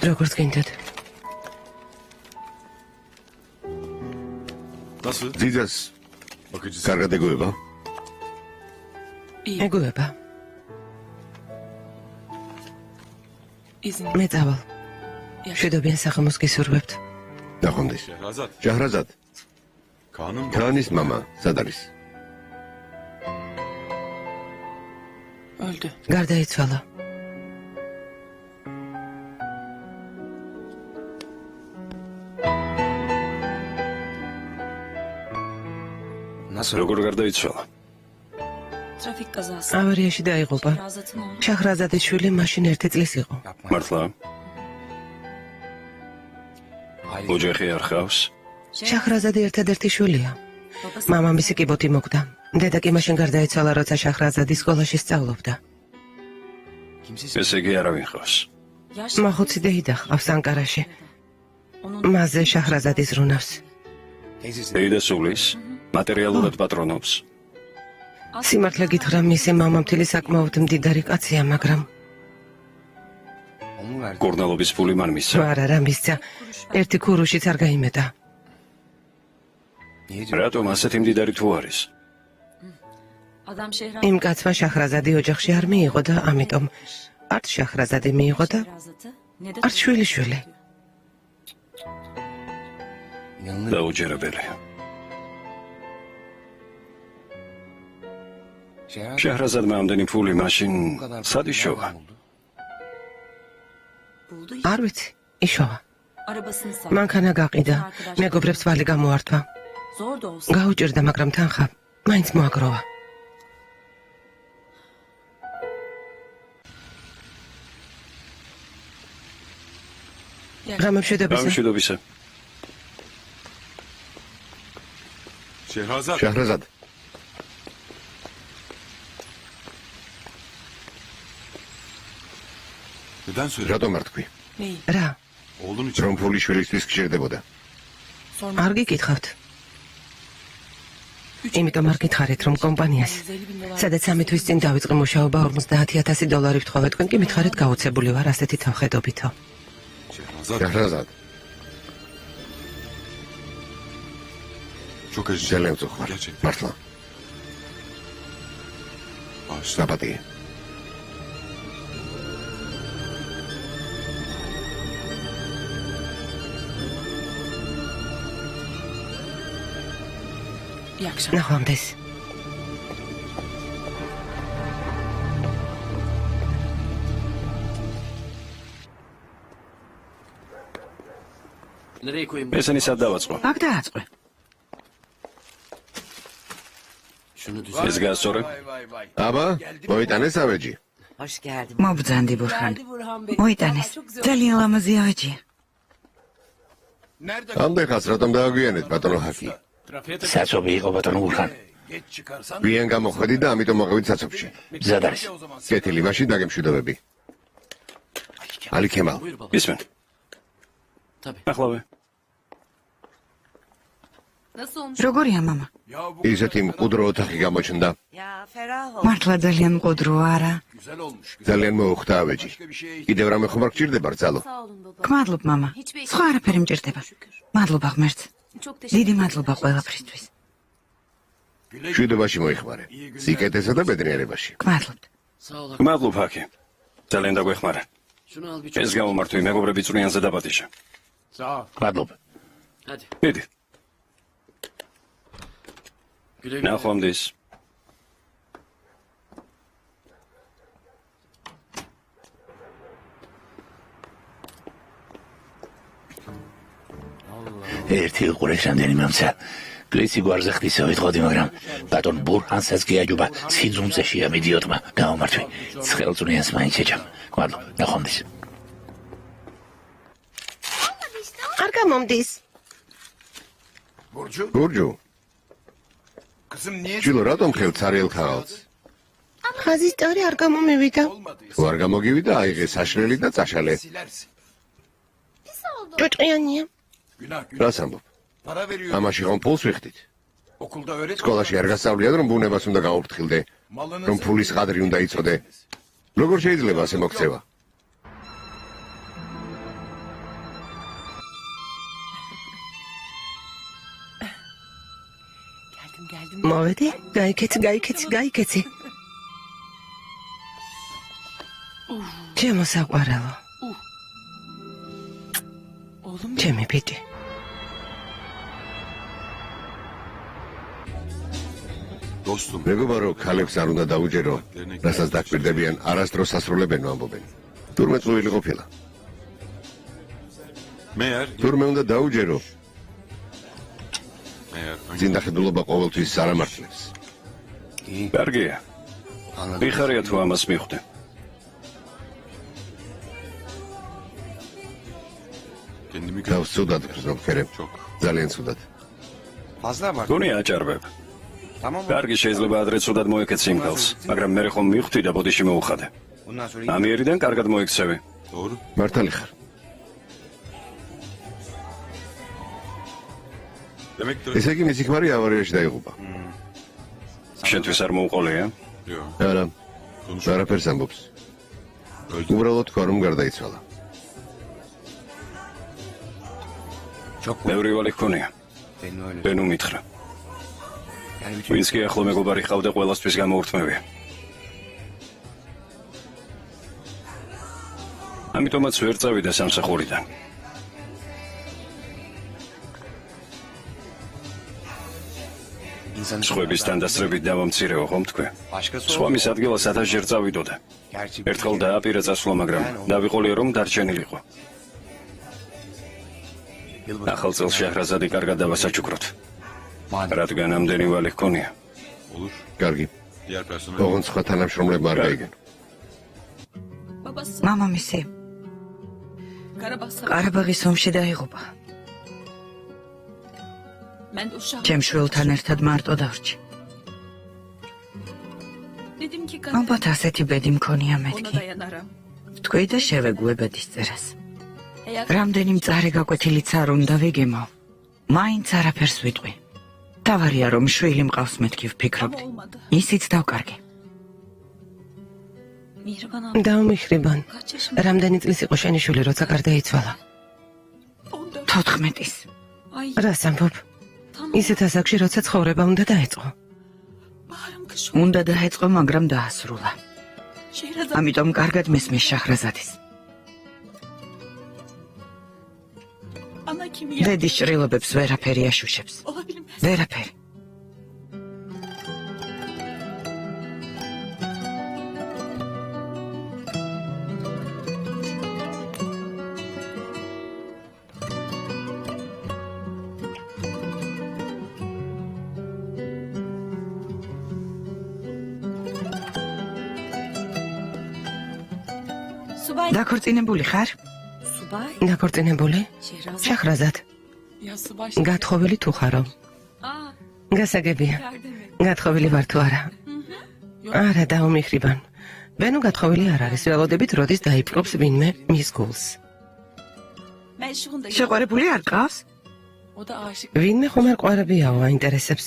როგორც გინდათ. ძიძას კარგად ეგუება? ეგუება. მე წავალ. შვიდობიან საღამოს გისურვებთ. ნახვამდის. ჯაჰრაზად. კანის მამა, სად არის? გარდაიცვალა. როგორ გარდაიცვალა? ავარიაში დაიღუპა. შაჰრაზადის შვილი მაშინ 1 წლის იყო. მართლა? ოჯახი არ ხავს? შაჰრაზადი ერთადერთი შვილია. მამამისი კიბოთი მოკვდა. დედა კი მაშინ გარდაიცვალა, როცა შაჰრაზადი სკოლაში სწავლობდა. ესე იგი არავინ ხავს? მახუცი დეიდა ჰყავს ანკარაში. მასზე შაჰრაზადი ზრუნავს. დეიდა სულის, მატერიალურად პატრონობს. სიმართლე გითხრა, მისი მამამთილი საკმაოდ მდიდარი კაცია, მაგრამ კურნალობის ფული მან მისცა. არა, რა მისცა. ერთი ქურუშიც არ გაიმეტა. რატომ ასეთი მდიდარი თუ არის? იმ კაცმა შახრაზადი ოჯახში არ მიიღო და ამიტომ არც შახრაზადი მიიღო და არც შვილიშვილი. დაუჯერებელია. შეჰრაზადმა ამდენი ფული მაშინ სად იშოვა? არ ვიცი, იშოვა. მანქანა გაყიდა, მეგობრებს ვალი გამოართვა. გაუჭირდა, მაგრამ თანხა მაინც მოაგროვა. გამშვიდობისა. გამშვიდობისა. შაჰრაზად, რატომ არ თქვი? რა, რომ ფული შვილისთვის გჭირდებოდა. არ გიკითხავთ. იმიტომ არ გითხარით, რომ კომპანიას, სადაც 3 თვის წინ დავიწყე მუშაობა, $50,000 ვთხოვე, თქვენ კი მითხარით გაუცებული ვარ ასეთი თავხედობითო. შაჰრაზად, ძალიან ვწუხარ. მართლა. საპატიე. ნახვამდის. ესენი სად დავაწყო? აქ დააწყო. ეს გასწორე? აბა, მოიტანეს ავეჯი. მობძანდი ბურხან. მოიტანეს. ძალიან ლამაზი ავეჯია. ამდენ ხანს რატომ დააგვიანეთ ბატონო ჰაკი? საცობი იყო ბატონო ბურხან. გვიან გამოხვედი და ამიტომ მოყევით საცობში. მზად არის. კეთილი, მაშინ დაგემშვიდობები. ალი ქემალ. ისმენ. ახლავე. როგორია მამა? ისეთი მყუდრო ოთახი გამოჩნდა. მართლა ძალიან მყუდროა, არა? ძალიან მოუხდა ავეჯი. კიდევ რამე ხომ არ გჭირდება რძალო? გმადლობ მამა. სხვა არაფერი მჭირდება. მადლობა ღმერთს. დიდი მადლობა ყველაფრისთვის. შვიდობაში მოიხმარე. სიკეთესა და ბედნიერებაში. გმადლობთ. მადლობ ჰაკი. ძალიან დაგვეხმარა. ეს გამომართვი მეგობრები წვრიანზე დაპატიჟა. მადლობა. მიდი. ნახვამდის. ერთი უყურეს რამდენი მომცა. გლიცი გვარზე ხდისა ვიტყოდი, მაგრამ ბატონ ბურჰანსაც გიაჯობა სიძუნწეშია მიდიოტმა. გამომართვი. ცხელწუნიანს მაინც ეჭამ. მადლობა. ნახვამდის. არ გამომდის. გურჯუ. ჩილო რატომ ხელთ არიელ ქაღალდს? ხაზის ტორი არ გამომივიდა. თუ არ გამოგივიდა, აიღე საშრელი და წაშალე. ჭუჭყიანია. რას ამბობ? ამაში ხომ ფულს ვიხდით? სკოლაში არ გასწავლიათ, რომ ბუნებას უნდა გაუფრთხილდე, რომ ფულის ყადრი უნდა იცოდე. როგორ შეიძლება ასე მოქცევა? მოვედი, გაიქეცი. ჩემო საყვარელო. ჩემი ბიჭი. მეგობარო, ქალებს არ უნდა დაუჯერო, რასაც დაკვირდებიან, არასდროს ასრულებენ ამბობენ. თურმე წვილი ყოფილა. თურმე უნდა დაუჯერო. ძინდახედულობა ყოველთვის არამართლებს. კარგია. მიხარია თუ ამას მიხვდე. თავს ცუდად გრძნობ ქერებ. ძალიან ცუდად. გონია აჭარბებ. კარგი, შეიძლება ადრე ცუდად მოეკეცი იმ ქალს, მაგრამ მე ხომ მივხვდი და ბოდიში მოუხადე. ამიერიდან კარგად მოიქცევი. მართალი ხარ. ესე იგი მისი ქმარი ავარიაში დაიღუპა. შენთვის არ მოუყოლია? არა. არაფერს ამბობს. უბრალოდ თქვა რომ გარდაიცვალა. ბევრი ვალი ჰქონია. ბენუ მითხრა. ვინც კი ახლო მეგობარი ჰყავდა ყველასთვის გამოურთმევია. ამიტომაც ვერ წავიდა სამსახურიდან. სხვების თანდასწრებით დავამცირეო ხომ თქვენ? სხვა მის ადგილას 1000 ჯერ წავიდოდა. ერთხელ დააპირა წასვლა, მაგრამ დავიყოლია რომ დარჩენილიყო. ახალ წელს შეჰრაზადი კარგად დავასაჩუქროთ. რადგან ამდენი ვალი ჰქონია. კარგი. ოღონდ სხვა თანამშრომლებმა არ გაიგენ. მამამისი ყარაბაღის ომში დაიღუპა. ჩემ შვილთან ერთად მარტო დავრჩი. ალბათ ასეთი ბედი მქონია მეთქი. თქვი და შევეგუებად ის წერას. რამდენი მწარე გაკვეთილიც არ უნდა ვიგემო. მაინც არაფერს ვიტყვი. თავარია რომ შვილი მყავს მეთქი ვფიქრობდი. ისიც დავკარგე. დაუმიხრიბან. რამდენი წლის იყო შენი შვილი, როცა გარდაიცვალა? 14-ის. რას ამბობ? ისეთ ასაკში, როცა ცხოვრება უნდა დაეწყო. უნდა დაეწყო, მაგრამ დაასრულა. ამიტომ კარგად მესმის შაჰრაზადის. დედის ჭრილობებს ვერაფერი აშუშებს. ვერაფერი. დაქორწინებული ხარ? დაქორწინებული? შაჰრაზად. გათხოვილი თუ ხარო? გასაგებია. გათხოვილი ვარ თუ არა? არა, დაუმიხრიბან. ბენუ გათხოვილი არ არის. ველოდებით როდის დაიპყრობს ვინმე მის გულს. შეყვარებული არ ყავს? ვინმე ხომ არ ყვარებიაო, აინტერესებს.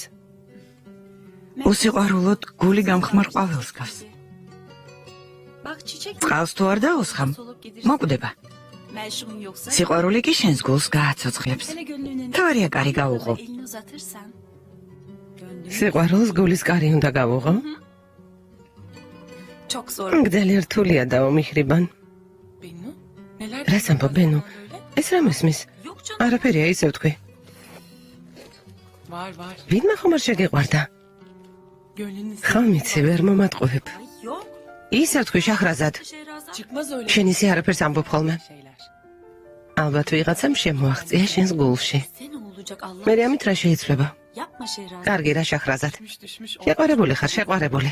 უსიყვარულოდ გული გამხმარ ყვავილს გავს. ყავს თუ არ დაუსხამ? მოკვდება. სიყვარული კი შენს გულს გააცოცხლებს. თავარია კარი გაუღო. სიყვარულს გულის კარი უნდა გავუღო? გდელი რთულია დაუმიხრიბან. რას ამბობ ბენუ? ეს რა მესმის? არაფერია ისე ვთქვი. ვინმე ხომ არ შეგიყვარდა? ხამიცი ვერ მომატყუებ. ისე ვთქვი შაჰრაზად. შენ ისე არაფერს ამბობ ხოლმე. ალბათ ვიღაცამ შემოაღწია შენს გულში. მე ამით რა შეიძლება? კარგი რა შაჰრაზად. შეყვარებული ხარ, შეყვარებული.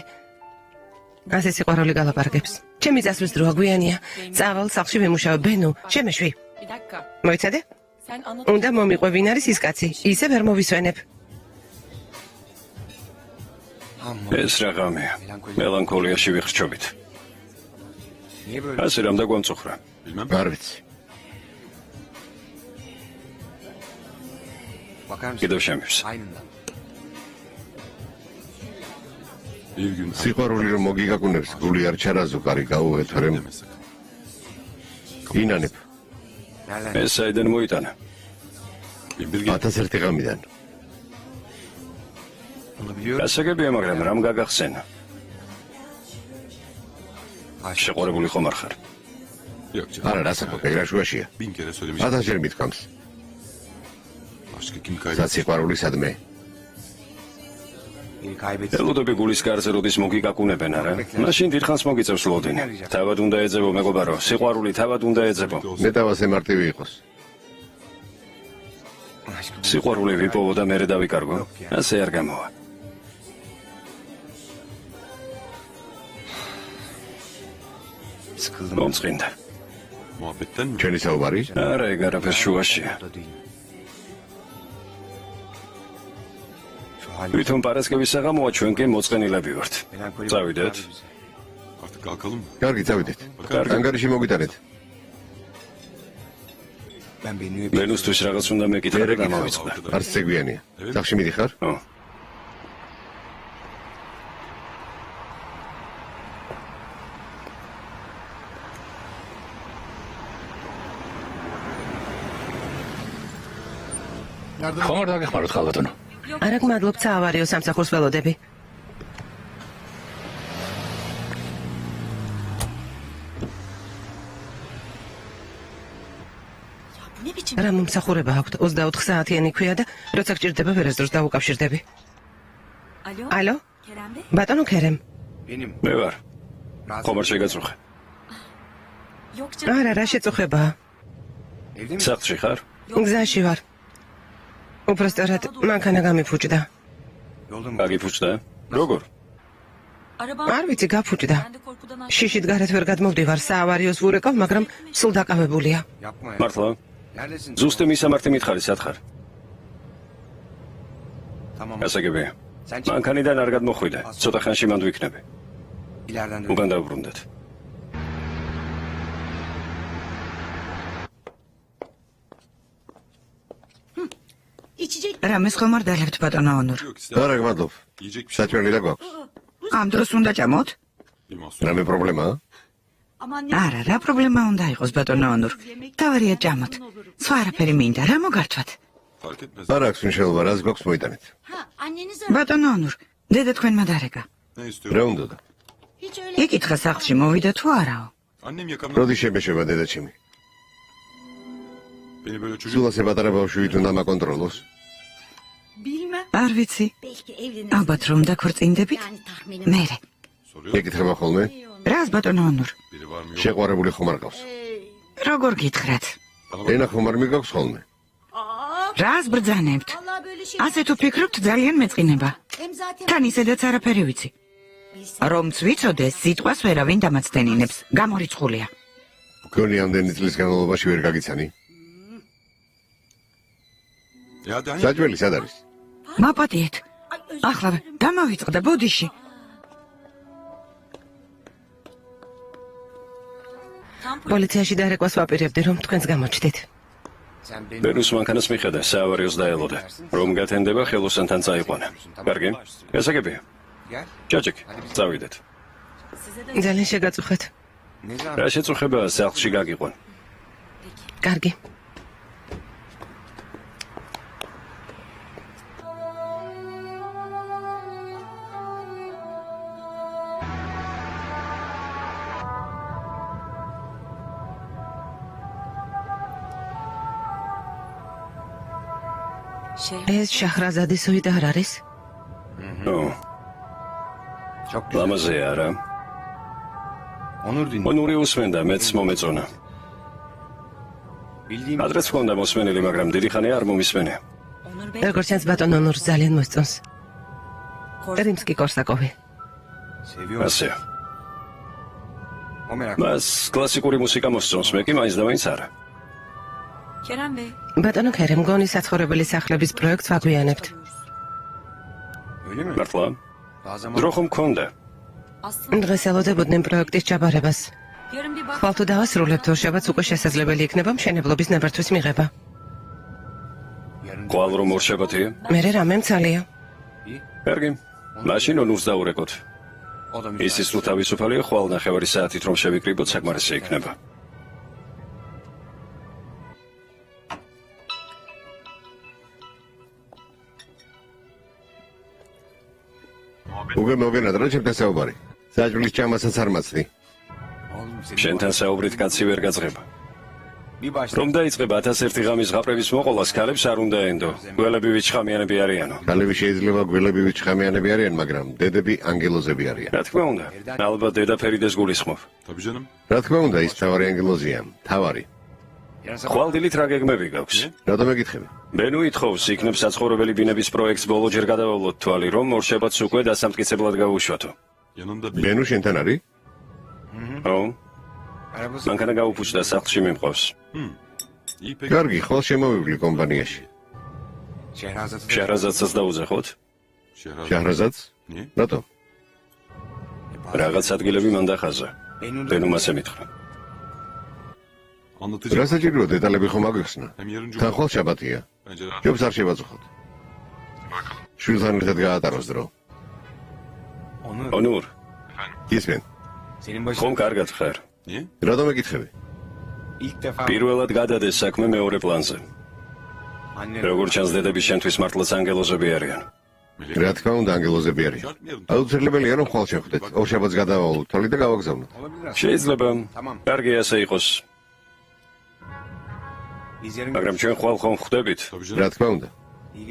ასე სიყვარული გალაპარაკებს. ჩემი წასვლის დროა გვიანია. წავალ სახლში ვიმუშავებ ბენუ, შემეშვი. მოიცადე? უნდა მომიყვე ვინ არის ის კაცი. ისე ვერ მოვისვენებ. ეს რაღაცაა. მელანქოლიაში ვიხრჩობით. ასე რომ დაგვამწუხრა. არ ვიცი. კიდევ შემივს. სიყვარული რომ მოგიგაკუნებს, გული არ ჩარაზო, კარი გაუვეთრემ. ინანებ. ეს საიდან მოიტანა? 1001 ღამიდან. გასაგებია, მაგრამ რამ გაგახსენა? შეყვარებული ხომ არ ხარ? არა, რასაკო, კაირაშუაშია. 1000 ჯერ მithქვამს. სიყვარული სადმე? ელოდები გულის კარზე როდის მოგიგაკუნებენ, არა? მაშინ დიდხანს მოგიწევს ლოდინი. თავად უნდა ეძებო მეგობარო, სიყვარული თავად უნდა ეძებო. მეტავასე მარტივი იყოს. სიყვარული ვიპოვო და მერე დავიკარგო. ასე არ გამოვა. მომწყინდა. ჩვენი საუბარი? არა, ეგ არაფერს შუაშია. თვითონ პარასკევის საღამოა, ჩვენ კი მოწყენილები ვართ. წავიდეთ. კარგი, წავიდეთ. ანგარიში მოგიტანეთ. ბენუსთვის რაღაც უნდა მეკითხა და გამოვიწყდა. არც ზეგვიანია. სახში მიდიხარ? ო. ხომ არ დაგეხმაროთ ხალბატონო? არა გმადლობთ საავარიო სამსახურს ველოდები. რა მომსახურება აქვთ 24 საათიანი ქვია და როცა გჭირდება ვერასდროს დავუკავშირდები. ალო? ბატონო ქერემ. მე ვარ. ხომ არ შეგაწუხე? არა, რა შეწუხებაა? სახლში ხარ? გზაში ვარ. უბრალოდ მანქანა გამიფუჭდა. გაგიფუჭდა? როგორ? არ ვიცი, გაფუჭდა. შიშით გარეთ ვერ გადმოვდივარ, საავარიოს ვურეკავ, მაგრამ სულ დაკავებულია. მართლა? ზუსტი მისამართი მითხარი სად ხარ? გასაგებია. მანქანიდან არ გადმოხვიდე. ცოტა ხანში მანდ ვიქნები. უკან დავბრუნდეთ. რამეს ხომ არ დალებთ ბატონო ონურ? არა, გმადლობ. საჭმელი რა გვაქვს? ამ დროს უნდა ჭამოთ? რამე პრობლემაა? არა, რა პრობლემა უნდა იყოს ბატონო ონურ? თავარია ჭამოთ. სხვა არაფერი მინდა, რა მოგართვათ? არ აქვს მნიშვნელობა, რას გვაქვს მოიტანეთ. ბატონო ონურ, დედა თქვენმა დარეკა. რა უნდა და? იკითხა სახლში მოვიდა თუ არაო? როდი შემეშება დედაჩემი? სულ ასე პატარა ბავშვით უნდა მაკონტროლოს? არ ვიცი. ალბათ რომ დაქორწინდებით? მერე. ეკითხება ხოლმე? რას ბატონო ონურ? შეყვარებული ხომ არ ყავს? როგორ გითხრათ? ენა ხომ არ მიგაქვს ხოლმე? რას ბრძანებთ? ასე თუ ფიქრობთ ძალიან მეწყინება. თან ისედაც არაფერი ვიცი. რომც ვიცოდეს, სიტყვას ვერავინ დამაცდენინებს. გამორიცხულია. გონი ამდენი წლის განმავლობაში ვერ გაგიცანი? საჭმელი სად არის? მაპატიეთ. ახლა დამავიწყდა ბოდიში. პოლიციაში დარეკვას ვაპირებდი, რომ თქვენს გამოჩდით. ბენუს მანქანას მიხედა, საავარიოს დაელოდა. რომ გათენდება, ხელოსანთან წაიყვანა. კარგი? გასაგებია. ჯაჯიკ, წავიდეთ. ძალიან შეგაწუხეთ. რა შეწუხებაა სახლში გაგიყვან? კარგი. ეს შაჰრაზადის უიტა არ არის? ო. ლამაზე არა. ონური უსმენდა, მეც მომეწონა. ადრეც ხონდა მოსმენელი, მაგრამ დიდი ხანი არ მომისმენე. როგორც ჩანს ბატონ ონურს ძალიან მოსწონს. რიმსკი კორსაკოვი. ასე. მას კლასიკური მუსიკა მოსწონს, მე კი მაინც და მაინც არა. ბატონო ქერემ, გონი საცხოვრებელი სახლების პროექტს ვაგვიანებთ. მართლა? დრო ხომ მქონდა? დღეს ელოდებოდნენ პროექტის ჩაბარებას. ხვალ თუ დავასრულებთ, ორშაბათს უკვე შესაძლებელი იქნება მშენებლობის ნებართვის მიღება. ხვალ რომ ორშაბათია? მერე რამე მცალია. კარგი. მაშინ ონურს დაურეკოთ. ისიც თუ თავისუფალია, ხვალ ნახევარი საათით რომ შევიკრიბოთ, საკმარისი იქნება. უკვე მოგენადრა ჩემთან საუბარი. საჭმლის ჭამასაც არ მაცდი. შენთან საუბრით კაცი ვერ გაძღება. რომ დაიწყება 1001 ღამის ღაპრების მოყოლას, ქალებს არ უნდა ენდო. გველები ვიჩხამიანები არიანო. ქალები შეიძლება გველები ვიჩხამიანები არიან, მაგრამ დედები ანგელოზები არიან. რა თქმა უნდა, ალბათ დედაფერიდეს გულისხმობ. რა თქმა უნდა, ის თავარი ანგელოზია, თავარი. ხვალდილით რა გეგმები გაქვს? რატომ ეკითხები? ბენუ ითხოვს, იქნებ საცხოვრებელი ბინების პროექტს ბოლოჯერ გადავავლოთ თვალი, რომ ორშაბათს უკვე დასამტკიცებლად გავუშვათო. ბენუ შენთან არის? ო? მანქანა გაუფუჭდა, სახლში მიმყავს. კარგი, ხვალ შემოვივლი კომპანიაში. შეჰრაზადსაც დაუძახოთ? შეჰრაზადს? რატომ? რაღაც ადგილები მან დახაზა. ბენუ მასე მითხრა. Anlatıcı. რასაჭირო დეტალები ხომ აგიხსნა? Hem yarınca თან ხვალ შაბათია. bence rahat. ჯობს არ შევაწუხოთ. შვილთან ერთად გაატაროს დრო. ონურ, ისმენ, ხომ კარგად ხარ? Niye? რატომ ეკითხები? პირველად გადადეს საქმე მეორე პლანზე. როგორც ჩანს დედები შენთვის მართლაც ანგელოზები არიან. რა თქმა უნდა, ანგელოზები არიან. აუცილებელია რომ ხვალ შევხვდეთ. ორ შაბათს გადავალოთ თვალი და გავაგზავნოთ. შეიძლება, კარგი ასე იყოს, მაგრამ ჩვენ ხვალ ხომ ხვდებით? Tabii canım. რა თქმა უნდა,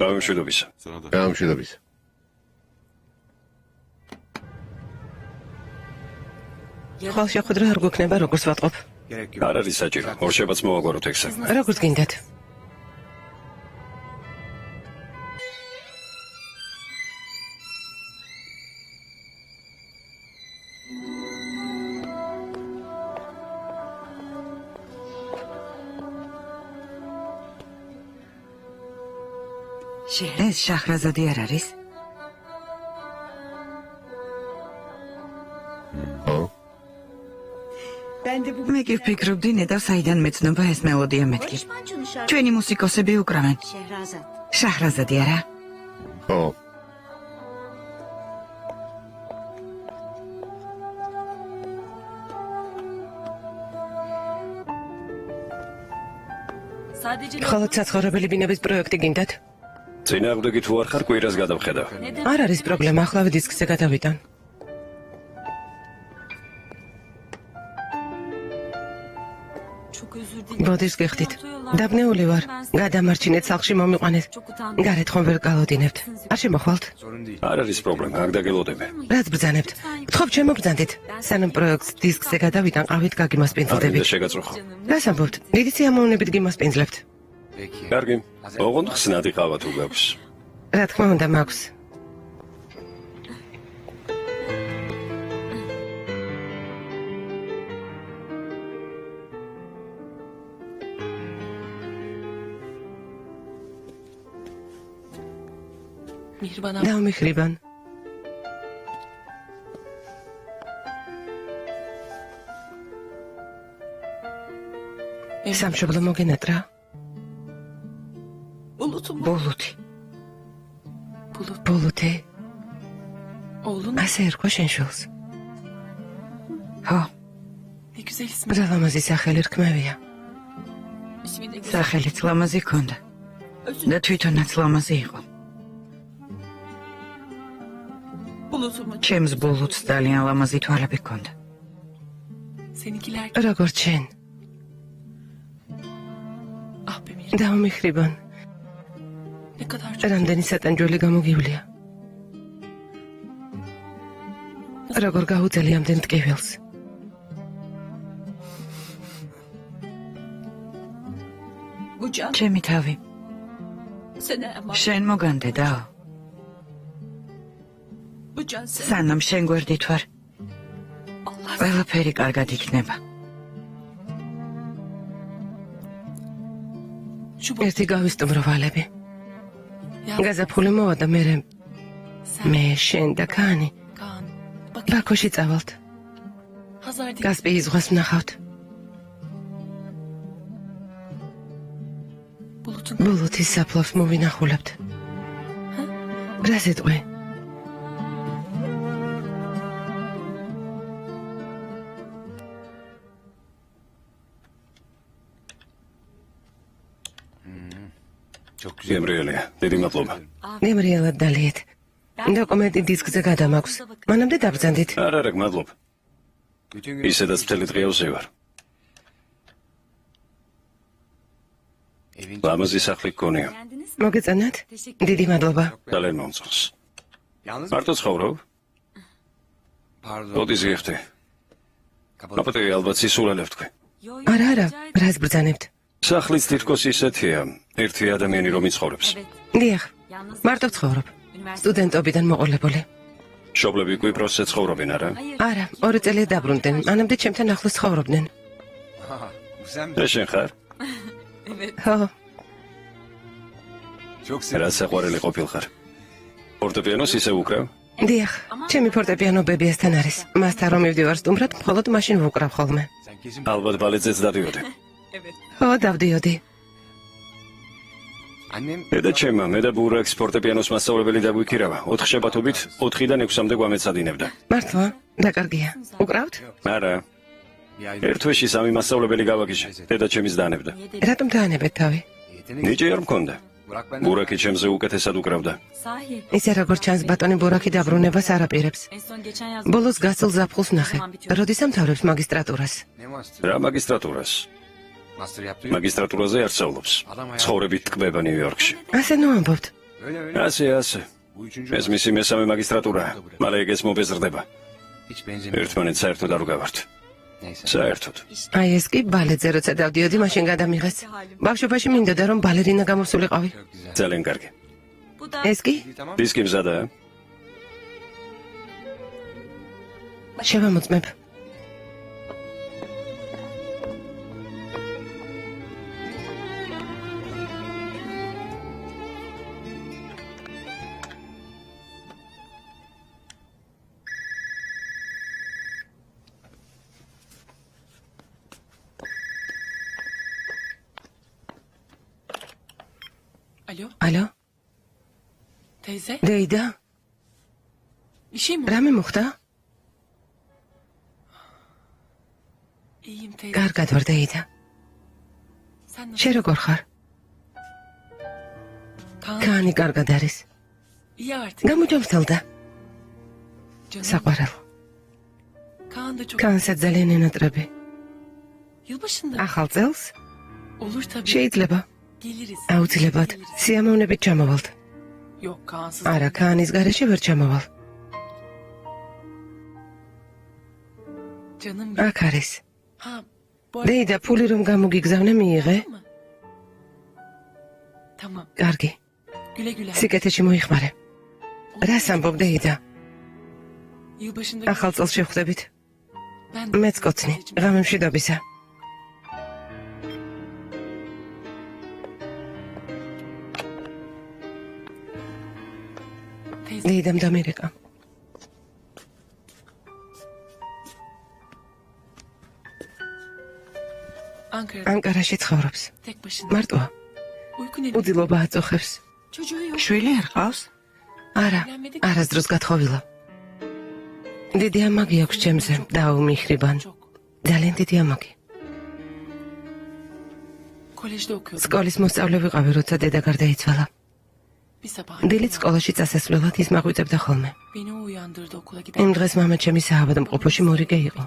გამშვიდობისა. Sana da. გამშვიდობის. ხვალ შეხვედრა არ გვექნება როგორც ვატყობ. არ არის საჭირო, ორ შაბათს მოვაგვაროთ ეგ საქმე. როგორც გინდათ. ეს შახრაზადი არ არის? ხო? მე კი ვფიქრობდი ნეტავ საიდან მეცნობა ეს მელოდია მეთქი. ჩვენი მუსიკოსები უკრავენ. შახრაზადი არა? ხო. ხოლო საცხოვრებელი ბინების პროექტი გინდათ? წინააღმდეგი თუ არ ხარ, კვირას გადავხედავ. არ არის პრობლემა, ახლავე დისკზე გადავიტან. როდის გეხდით? დაბნეული ვარ. გადამარჩინეთ სახლში მომიყვანეთ. გარეთ ხომ ვერ გავოდინებთ. არ შემოხვალთ? არ არის პრობლემა, აქ დაგელოდები. რაც ბრძანებთ? ვთხოვთ შემობრძანდით. სანამ პროექტს დისკზე გადავიტან, ყავით გაგიმასპინძლდებით. და შეგაწუხო. რას ამბობთ? დიდი სიამოვნებით გიმასპინძლებთ. კარგი. ოღონდ ხსნადი ყავა თუ გაქვს. რა თქმა უნდა მაქვს. დავმიხრიბან. სამშობლო მოგენატრა? ბოლუთი. ბოლუთი? ასე ერქვა შენ შვილს? ხო. ბრძალამაზი სახელი რქმევია. სახელიც ლამაზი ქონდა. და თვითონაც ლამაზი იყო. ჩემს ბოლუთს ძალიან ლამაზი თვალები ქონდა. როგორც შენ. დავმიხრიბან. რამდენი სატანჯველი გამოგივლია. როგორ გაუძელი ამდენ ტკივილს. ჩემი თავი. შენ მოგანდე დაო. სანამ შენ გვერდით ვარ. ყველაფერი კარგად იქნება. ერთი გავისტუმრო ვალები. გაზაფხული მოვა და მე შენ და კანი ბაქოში წავალთ. კასპიის ზღვას ვნახავთ. ბოლუთის საფლავს მოვინახულებთ. რა ზეთყვი? გემრიელია, დიდი მადლობა. გემრიელად დალიეთ. დოკუმენტი დისკზე გადამაქვს. მანამდე დაბრძანდით. არა, მადლობა. ისედაც მთელი დღე ავზე ვარ. ლამაზი სახლი გქონია. მოგეწონათ? დიდი მადლობა. ძალიან მომწონს. მარტო ცხოვრობ? როდის გიხდი? აპატე ალბათ სისულელებ თქვი. არა, რას ბრძანებთ? სახლიც თითქოს ისეთია, ერთი ადამიანი რომ იცხოვრებს. დიახ, მარტო ვცხოვრობ. სტუდენტობიდან მოყოლებული. მშობლები კვიპროსზე ცხოვრობენ, არა? არა, 2 წელია დაბრუნდნენ. მანამდე ჩემთან ახლოს ცხოვრობდნენ. ეს შენ ხარ? ხო, რა საყვარელი ყოფილხარ? ფორტეპიანოს ისე უკრავ? დიახ, ჩემი ფორტეპიანო ბებიასთან არის. მასთან რომ მივდივარ სტუმრად, მხოლოდ მაშინ ვუკრავ ხოლმე. ალბათ ბალეტზეც დადიოდი. ო, დავდიოდი. დედა ჩემმა, მე და ბურაკს ფორტეპიანოს მასწავლებელი დაგვიქირავა. 4 შაბათობით 4-დან 6-მდე გვამეცადინებდა. მართლა, დაკარგია. უკრავთ? არა. ერთ თვეში 3 მასწავლებელი გავაგიჟე. დედა ჩემის დაანებდა. რატომ დაანებეთ თავი? ნიჭი არ მქონდა. ბურაკი ჩემზე უკეთესად უკრავდა. ისე როგორც ჩანს, ბატონი ბურაკი დაბრუნებას არ აპირებს. ბოლოს გასულ ზაფხულს ნახე. როდის ამთავრებს მაგისტრატურას? რა მაგისტრატურას? მაგისტრატურაზე არ სწავლობს. ცხოვრებით ტკბება ნიუ-იორკში. ასე ნუ ამბობთ. ასე. ეს მისი მესამე მაგისტრატურაა. მალე ეგ ეს მობეზრდება. ერთმანეთს საერთოდ არ ვგავართ. საერთოდ. აი ეს კი ბალეტზე როცა დავდიოდი, მაშინ გადამიღეს. ბავშვობაში მინდოდა რომ ბალერინა გამოსულიყავი. ძალიან კარგი. ეს კი? დისკი მზადაა? შევამოწმებ. ალო? დეიდა? რამე მოხდა? კარგად ვარ, დეიდა. შენ როგორ ხარ? კანი კარგად არის. გამოჯამრთელდა. საყვარელ. კანსა ძალიან ენატრები. ახალ წელს? შეიძლება. აუცილებლად, სიამოვნებით ჩამოვალთ. არა, კანის გარეშე ვერ ჩამოვალ. აქ არის. დეიდა, ფული რომ გამოგიგზავნე მიიღე? კარგი. სიკეთეში მოიხმარე. რას ამბობ, დეიდა? ახალ წელს შევხვდებით. მეც კოცნი, ღამე მშვიდობისა. დეიდამ დამირეკა. ანკარაში ცხოვრობს. მარტოა. უძილობა აწოხებს. შვილი არ ყავს? არა, არასდროს გათხოვილა. დიდი ამაგი აქვს ჩემზე, დაუმიხრიბან. ძალიან დიდი ამაგი. სკოლის მოსწავლე ვიყავი, როცა დედა გარდაიცვალა. დილით სკოლაში წასასვლელად ის მაგვიწევდა ხოლმე. იმ დღეს მამა ჩემი საავადმყოფოში მორიგე იყო.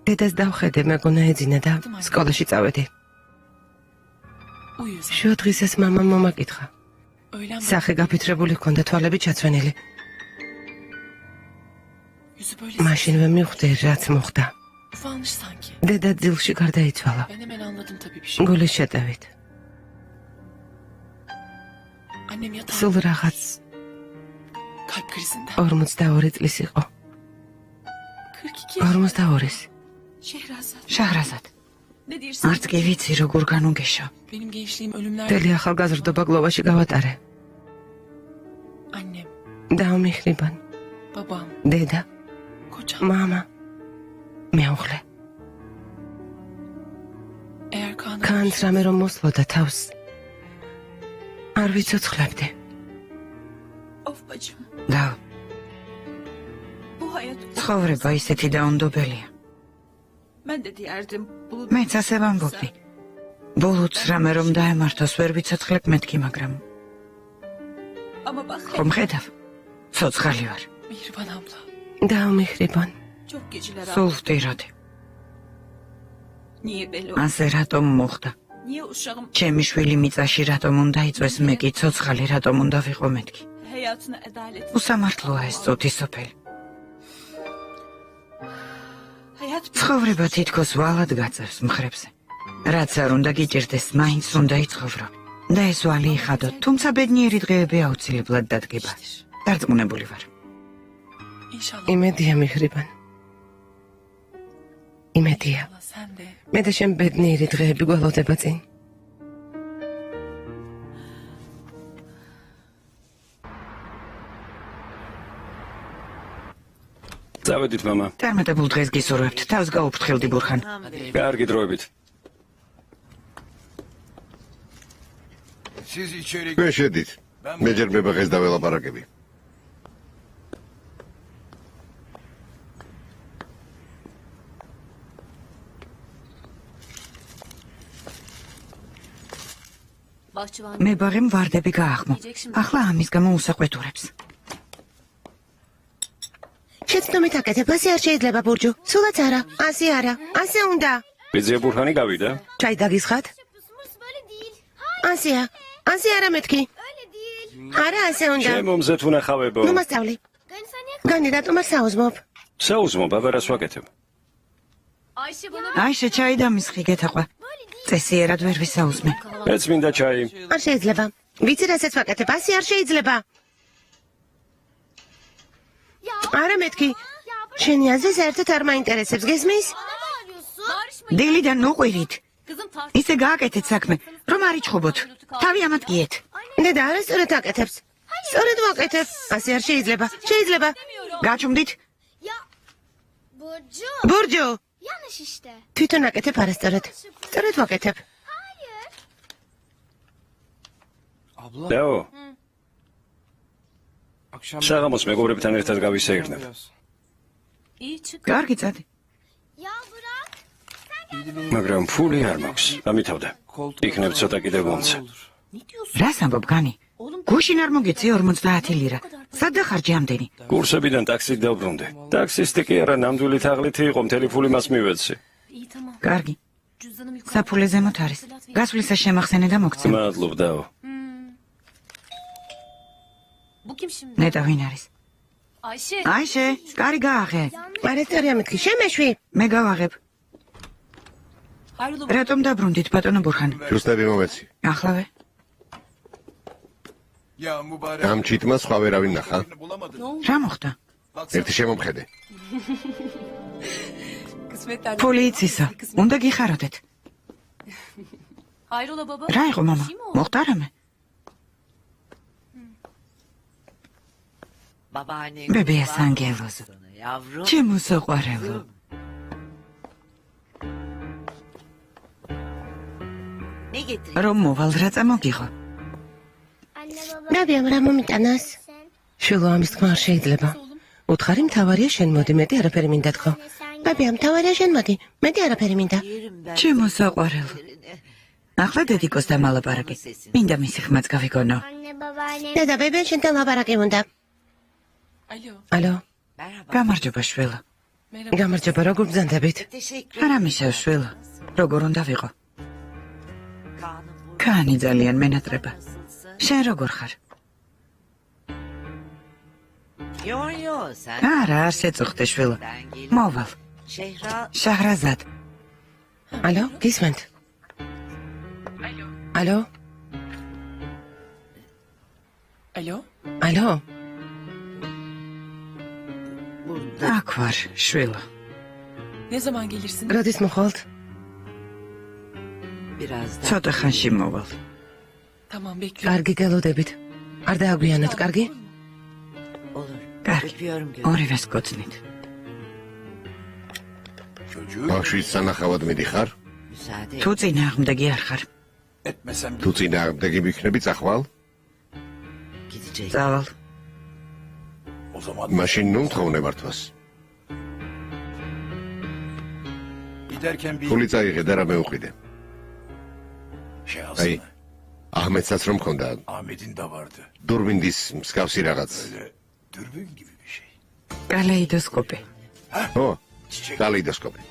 დედას დავხედე, მეგონა ეძინა და სკოლაში წავედი. შუა დღისას მამამ მომაკითხა. სახე გაფიცრებული ჰქონდა, თვალები ჩაცვენილი. მაშინვე მივხვდი, რაც მოხდა. დედა ძილში გარდაიცვალა. გულის შეტევით. სულ რაღაც 42 წლის იყო. 42-ის. შაჰრაზად. არც კი ვიცი როგორ განუგეშო. მთელი ახალგაზრდობა გლოვაში გავატარე. დაუმიხრიბან. დედა. მამა. მეუღლე. კანს რამე რომ მოსლოდა თავს. არ ვიცოცხლებდი. და ცხოვრება ისეთი დაუნდობელია. მეც ასე ვამბობდი. ბოლოც რამე რომ დაემართოს ვერ ვიცოცხლებ მეთქი, მაგრამ ხომ ხედავ? ცოცხალი ვარ. დაუმიხრიბან. სულ ვტიროდი. ასე რატომ მოხდა? ჩემი შვილი მიწაში რატომ უნდა იწვეს, მე კი ცოცხალი რატომ უნდა ვიყო მეთქი? უსამართლოა ეს წუთი სოფელი. ცხოვრება თითქოს ვალად გაწევს მხრებზე. რაც არ უნდა გიჭირდეს, მაინც უნდა იცხოვრო. და ეს ვალი იხადო, თუმცა ბედნიერი დღეები აუცილებლად დადგება. დარწმუნებული ვარ. იმედია მიხრიბან. იმედია. მე და შენ ბედნიერი დღეები გველოდება წინ. წავედით, მამა. წარმატებულ დღეს გისურვებთ. თავს გაუფრთხილდი, ბურხან. კარგი დროებით. თქვენ შედით. მე ჯერ მებაღეს დაველაპარაკები. მებაღემ ვარდები გაახმო. ახლა ამის გამო უსაყვეთურებს. შეცდომით აკეთებ, ასე არ შეიძლება ბურჯუ. სულაც არა, ასე არა, ასე უნდა. ბიძია ბურჰანი გავიდა. ჩაი დაგისხათ? ასეა, ასე არა მეთქი. არა, ასე უნდა. შემომზეთ უნახავებო. ნუ მასწავლი. განი რატომ არ საუზმობ? საუზმო, ბაბა რას ვაკეთებ? აი შეჩაი დამისხი გეთაყვა. წესიერად ვერ ვისაუზმე. მეც მინდა ჩაი. არ შეიძლება. ვიცი რასაც ვაკეთებ, ასე არ შეიძლება. არა მეთქი. შენი აზრი საერთოდ არ მაინტერესებს, გესმის? დილიდან უყვირით. ისე გააკეთეთ საქმე, რომ არ იჩხუბოთ. თავი ამათ გიეთ. დედა არასწორად აკეთებს. სწორად ვაკეთებ. ასე არ შეიძლება. შეიძლება. გაჩუმდით? ბურჯუ. თვითონ აკეთებ არასწორად. სწორად ვაკეთებ. დაო. საღამოს მეგობრებთან ერთად გავისეირნებ. კარგი წადი. მაგრამ ფული არ მაქვს. გამითავდა. იქნებ ცოტა კიდევ მომცა. რას ამბობ განი? გუშინ არ მოგეცი 50 ლირა. სად დახარჯე ამდენი? კურსებიდან ტაქსით დავბრუნდი. ტაქსისტი კი არა, ნამდვილი თაღლითი იყო, მთელი ფული მას მივეცი. კარგი. საფულე ზემოთ არის. გასვლისა შემახსენე და მოგცემ. მადლობ, დაო. ნეტა ვინ არის? აიშე, კარი გააღე. არასწორია მეთქი, შემეშვი. მე გავაღებ. რატომ დაბრუნდით ბატონო ბურჰან? ჯუსტები მომეცი. ახლავე. ამ ჩიტმა სხვა ვერავინ ნახა. რა მოხდა? ერთი შემომხედე. ფული იცისო. უნდა გიხაროდეთ. რა იყო მამა? მოხდა რამე? ბებია სანგელოზ. ჩემო საყვარელო. რომ მოვალ რა წამოგიღო? ნაბიამ რა მომიტანას? შულო ამის თქმა არ შეიძლება. უთხარი მთავარია შენ მოდი, მეტი არაფერი მინდა თქო. ნაბიამ მთავარია შენ მოდი, მეტი არაფერი მინდა. ჩემო საყვარელო. ახლა დედიკოს დამალაპარაკე. მინდა მისი ხმაც გავიგონო. დედა ბებია შენთან ლაპარაკი უნდა. ალო. გამარჯობა შვილო. გამარჯობა, როგორ ბრძანდებით? არა მისევ შვილო. როგორ უნდა ვიყო? კანი ძალიან მენატრება. შენ როგორ ხარ? არა, არ შეწუხდე შვილო. მოვალ. შაჰრაზად. ალო, გისმენთ? ალო? ალო? აქ ვარ, შვილო. როდის მოხვალთ? ცოტა ხანში მოვალ. კარგი გელოდებით. არ დააგვიანოთ, კარგი? კარგი. ორივეს გოცნით. ბავშვის სანახავად მიდიხარ? თუ წინააღმდეგი არ ხარ. თუ წინააღმდეგი ვიქნები წახვალ? წავალ. მაშინ ნუ მთხოვნე მართვას. ფული წაიღე და რამე უყიდე. აი, აჰმედსაც რომ მქონდა. დურბინდის მსგავსი რაღაც. კალეიდოსკოპი. ო, კალეიდოსკოპი.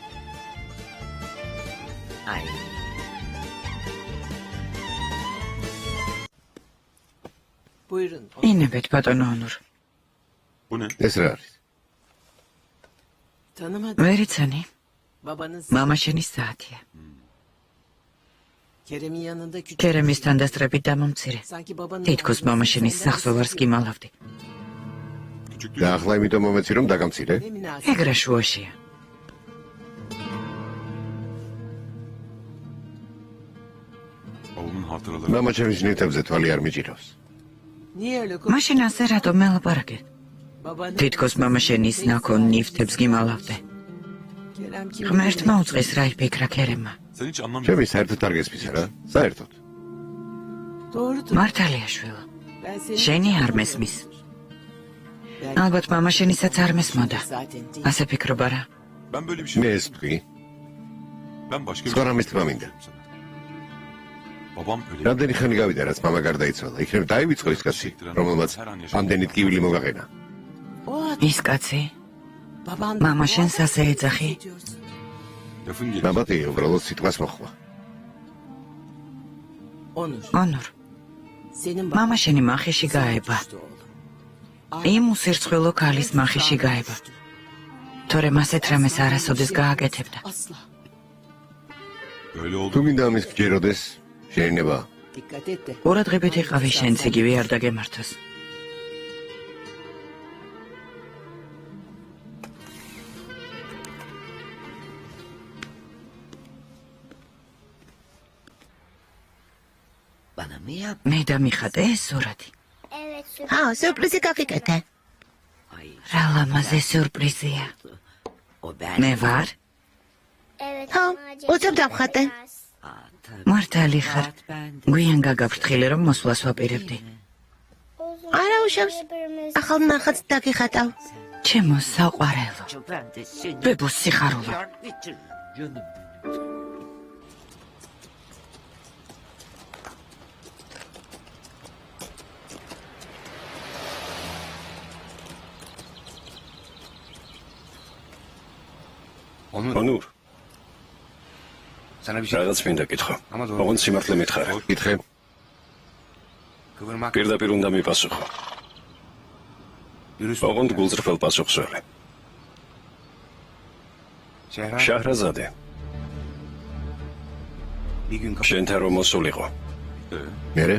ინებეთ ბატონო ონურ. ეს რა არის? ვერიცანი. მამა შენის საათია. კერემის თანდასწრებით დამომცირე. თითქოს მამა შენის სახსოვარს გიმალავდი. და ახლა იმიტომ მომეცი რომ დაგამცირე? ეგრე შუაშია. მამა ჩემის ნივთებზე თვალი არ მიჭირავს. მაშინ ასე რატომ მელაპარაკე? თითქოს მამა შენის ნაქონ ნივთებს გიმალავდე. ღმერთმა უწყეს რა იფიქრა კერემმა. ჩემი საერთოდ არ გესმის რა? საერთოდ. მართალია შვილო. შენი არ მესმის. ალბათ მამა შენისაც არ მესმოდა. ასე ფიქრობ არა? მე ეს ვთქვი. სხვა რამის თქმა მინდა. რამდენი ხანი გავიდა, რაც მამა გარდაიცვალა. იქნებ დაივიწყო ის კაცი, რომელმაც ამდენი ტკივილი მოგაყენა. ის კაცი? მამა შენს ასე ეძახი? ნაბატი უბრალოდ სიტყვას მოხვა. ონურ. მამა შენი მახიში გაება. იმ უსირცხვილო ქალის მახიში გაება. თორემ ასეთ რამეს არასოდეს გააკეთებდა. თუ მინდა ამის გჯეროდეს, შეიძლება. ყურადღებით იყავი შენც იგივე არ დაგემართოს. მე და მიხატე ეს სურათი. სიურპრიზი გაგიკეთე. რა ლამაზე სიურპრიზია. მე ვარ? უცებ დამხატე. მართალი ხარ. გვიან გაგაფრთხილე რომ მოსვლას ვაპირებდი. არა უშავს. ახალ ნახატს დაგიხატავ. ჩემო საყვარელო. ბებოს სიხარულო. ონურ. რაღაც მინდა კითხო. ოღონდ სიმართლე მითხარე. კითხე. პირდაპირ უნდა მიპასუხო. ოღონდ გულწრფელ პასუხს ვერე. შაჰრაზადე. შენთან რომ მოსულიყო. მერე?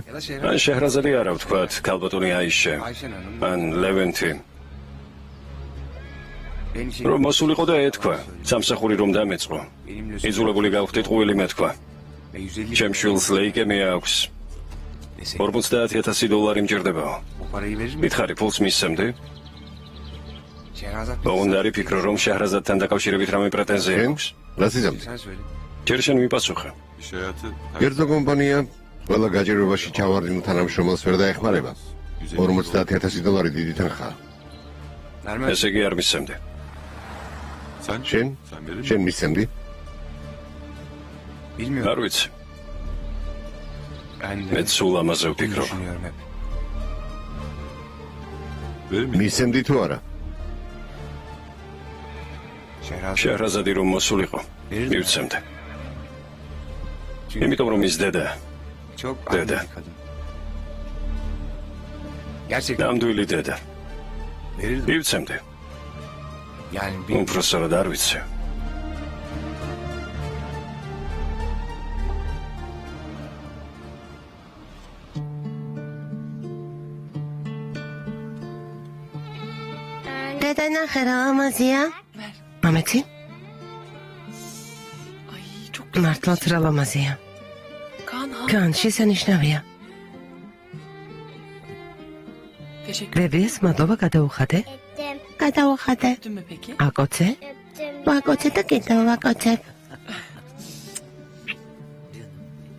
ან შაჰრაზადე არა ვთქვათ, ქალბატონი აიშე. ან ლევენტი. რომ მოსულიყო და ეთქვა, სამსახური რომ დამეწყო. იძულებული გავხდით ყოველი მეთქვა. ჩემ შვილს ლეიკემია აქვს. 50,000 დოლარი მჭირდებაო. მითხარი ფულს მისცემდი? ოღონდ არის ფიქრო რომ შაჰრაზადთან დაკავშირებით რამე პრეტენზია აქვს? რას იზამთრ? ჯერ შენ მიპასუხე. კერძო კომპანია ყველა გაჭირვებაში ჩავარდინულ თანამშრომელს ვერ დაეხმარება. 50,000 დოლარი დიდი თანხაა. ესე იგი არ მისცემდი. შენ მისცემდი? არ ვიცი. მე სულ ამაზე ვფიქრობ. მისცემდი თუ არა? შაჰრაზადი რომ მოსულიყო, მივცემდი. იმიტომ რომ ის დედა. ნამდვილი დედა. მივცემდი. უბრალოდ არ ვიცი. დედა ნახე რა ლამაზია. მამეთი? მართლაც რა ლამაზია. კან შესანიშნავია. ბებიეს მადლობა გადაუხადე. გადაუხადე. აკოცე? ვაკოცე და კიდევ ვაკოცებ.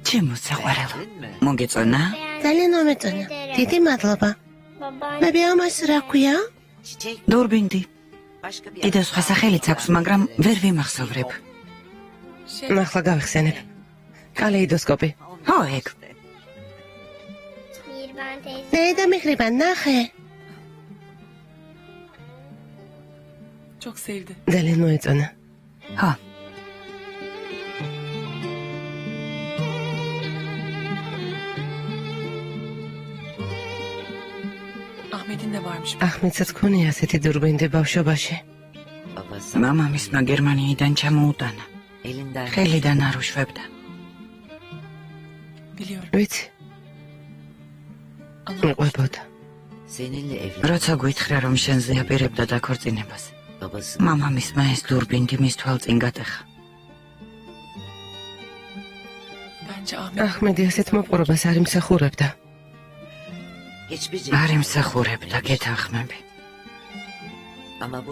ჩემო საყვარელო. მოგეწონა? ძალიან მომეწონა. დიდი მადლობა. ბები ამას რა ქვია? დურბინდი. კიდევ სხვა სახელიც აქვს, მაგრამ ვერ ვიმახსოვრებ. ახლა გავიხსენებ. კალეიდოსკოპი. ხო, ეგ. დედა მიხრება ნახე. Çok sevdi. ძალიან მოეწონა. ხო. Ahmet'in de varmış. ახმედსაც ქონია ასეთი დურბინდი ბავშვობაში. მამამისმა გერმანიიდან ჩამოუტანა. ხელიდან არ უშვებდა. Biliyorum. ვიცი, მიყვებოდა. როცა გვითხრა რომ შენზე აპირებდა დაქორწინებას, მამამისმა ეს დურბინდი მის თვალწინ გატეხა. Bence Ahmet ახმედი ასეთ მოპყრობას არ იმსახურებდა. არ იმსახურებდა, გეთანხმები.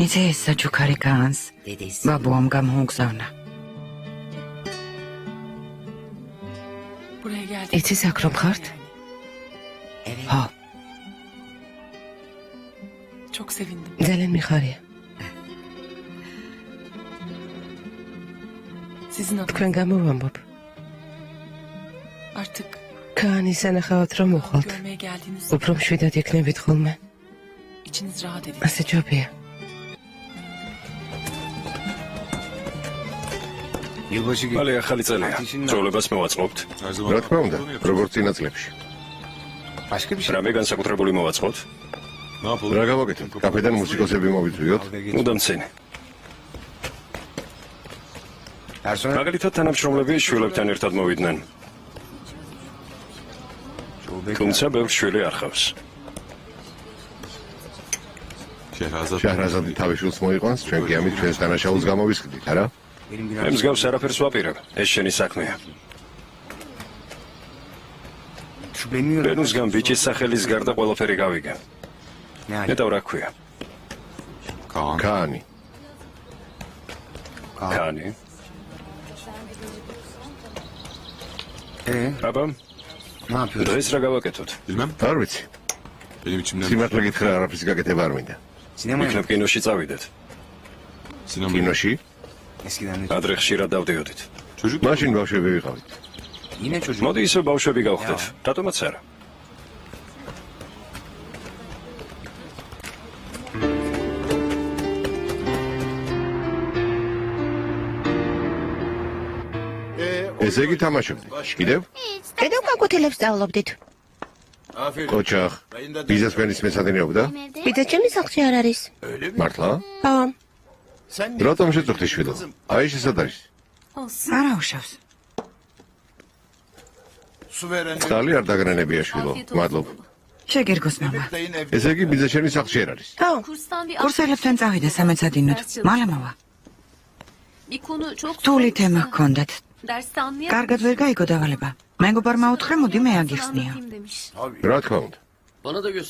იცი ეს საჩუქარი განს ბაბუამ გამოუგზავნა. buraya geldi. იცი აქ რომ ხართ? ხო, Çok sevindim. ძალიან მიხარია. Sizin adınız. თქვენ გამოვამბობ. Artık კანის ანახავთ რომ უხვალთ. görmeye geldiğiniz უფრო მშვიდად იქნებით ხოლმე. içiniz rahat edin. ასე ჯობია. მალე ახალი წელია. ძოლებას მოვაწყობთ. რა თქმა უნდა, როგორც წინა წლებში. რამე განსაკუთრებული მოვაწყოთ? რა გავაკეთოთ? კაფედან მუსიკოსები მოვიწვიოთ? მუდამ წინ. მაგალითად თანამშრომლები შვილებთან ერთად მოვიდნენ. თუმცა ბევრ შვილი არ ხავს. შაჰრაზადი თავის შვილს მოიყვანს, ჩვენ კი ამით ჩვენს დანაშაულს გამოვისყიდით, არა? მე მსგავს არაფერს ვაპირებ. ეს შენი საქმეა. ბენუსგან ბიჭის სახელის გარდა ყველაფერი გავიგე. მეტავ რა ქვია? კანი. კანი. აბა, დღეს რა გავაკეთოთ? არ ვიცი. სიმართლე გითხრა, არაფრის გაკეთება არ მინდა. იქნებ კინოში წავიდეთ. კინოში? ადრე ხშირად დავდიოდით. მაშინ ბავშვები ვიყავით. მოდი ისე ბავშვები გავხდეთ. რატომაც არა? ესე იგი თამაშობდი. კიდევ? კიდევ კაკუთილებს სწავლობდით. ოჩახ, ბიზნესმენის მესადინეობდა? ბიძა ჩემი სახლში არ არის. მართლა? ხო. რატომ შეწუხდი შვილო? აი შესად არის. არა უშავს. წყალი არ დაგრანებია შვილო. მადლობ. შეგირგოს მამა. ესე იგი ბიძა ჩემი სახლში არ არის. ხო. Kurstan bir კურსელებთან წავიდა სამეცადინოდ. მალე მოვა. bir konu çok რთული თემა ჰქონდათ. derste anlayamadım. კარგად ვერ გაიგო დავალება. მეგობარმა უთხრა, მოდი მე აგიხსნიო. Anlatayım demiş. რა თქმა უნდა.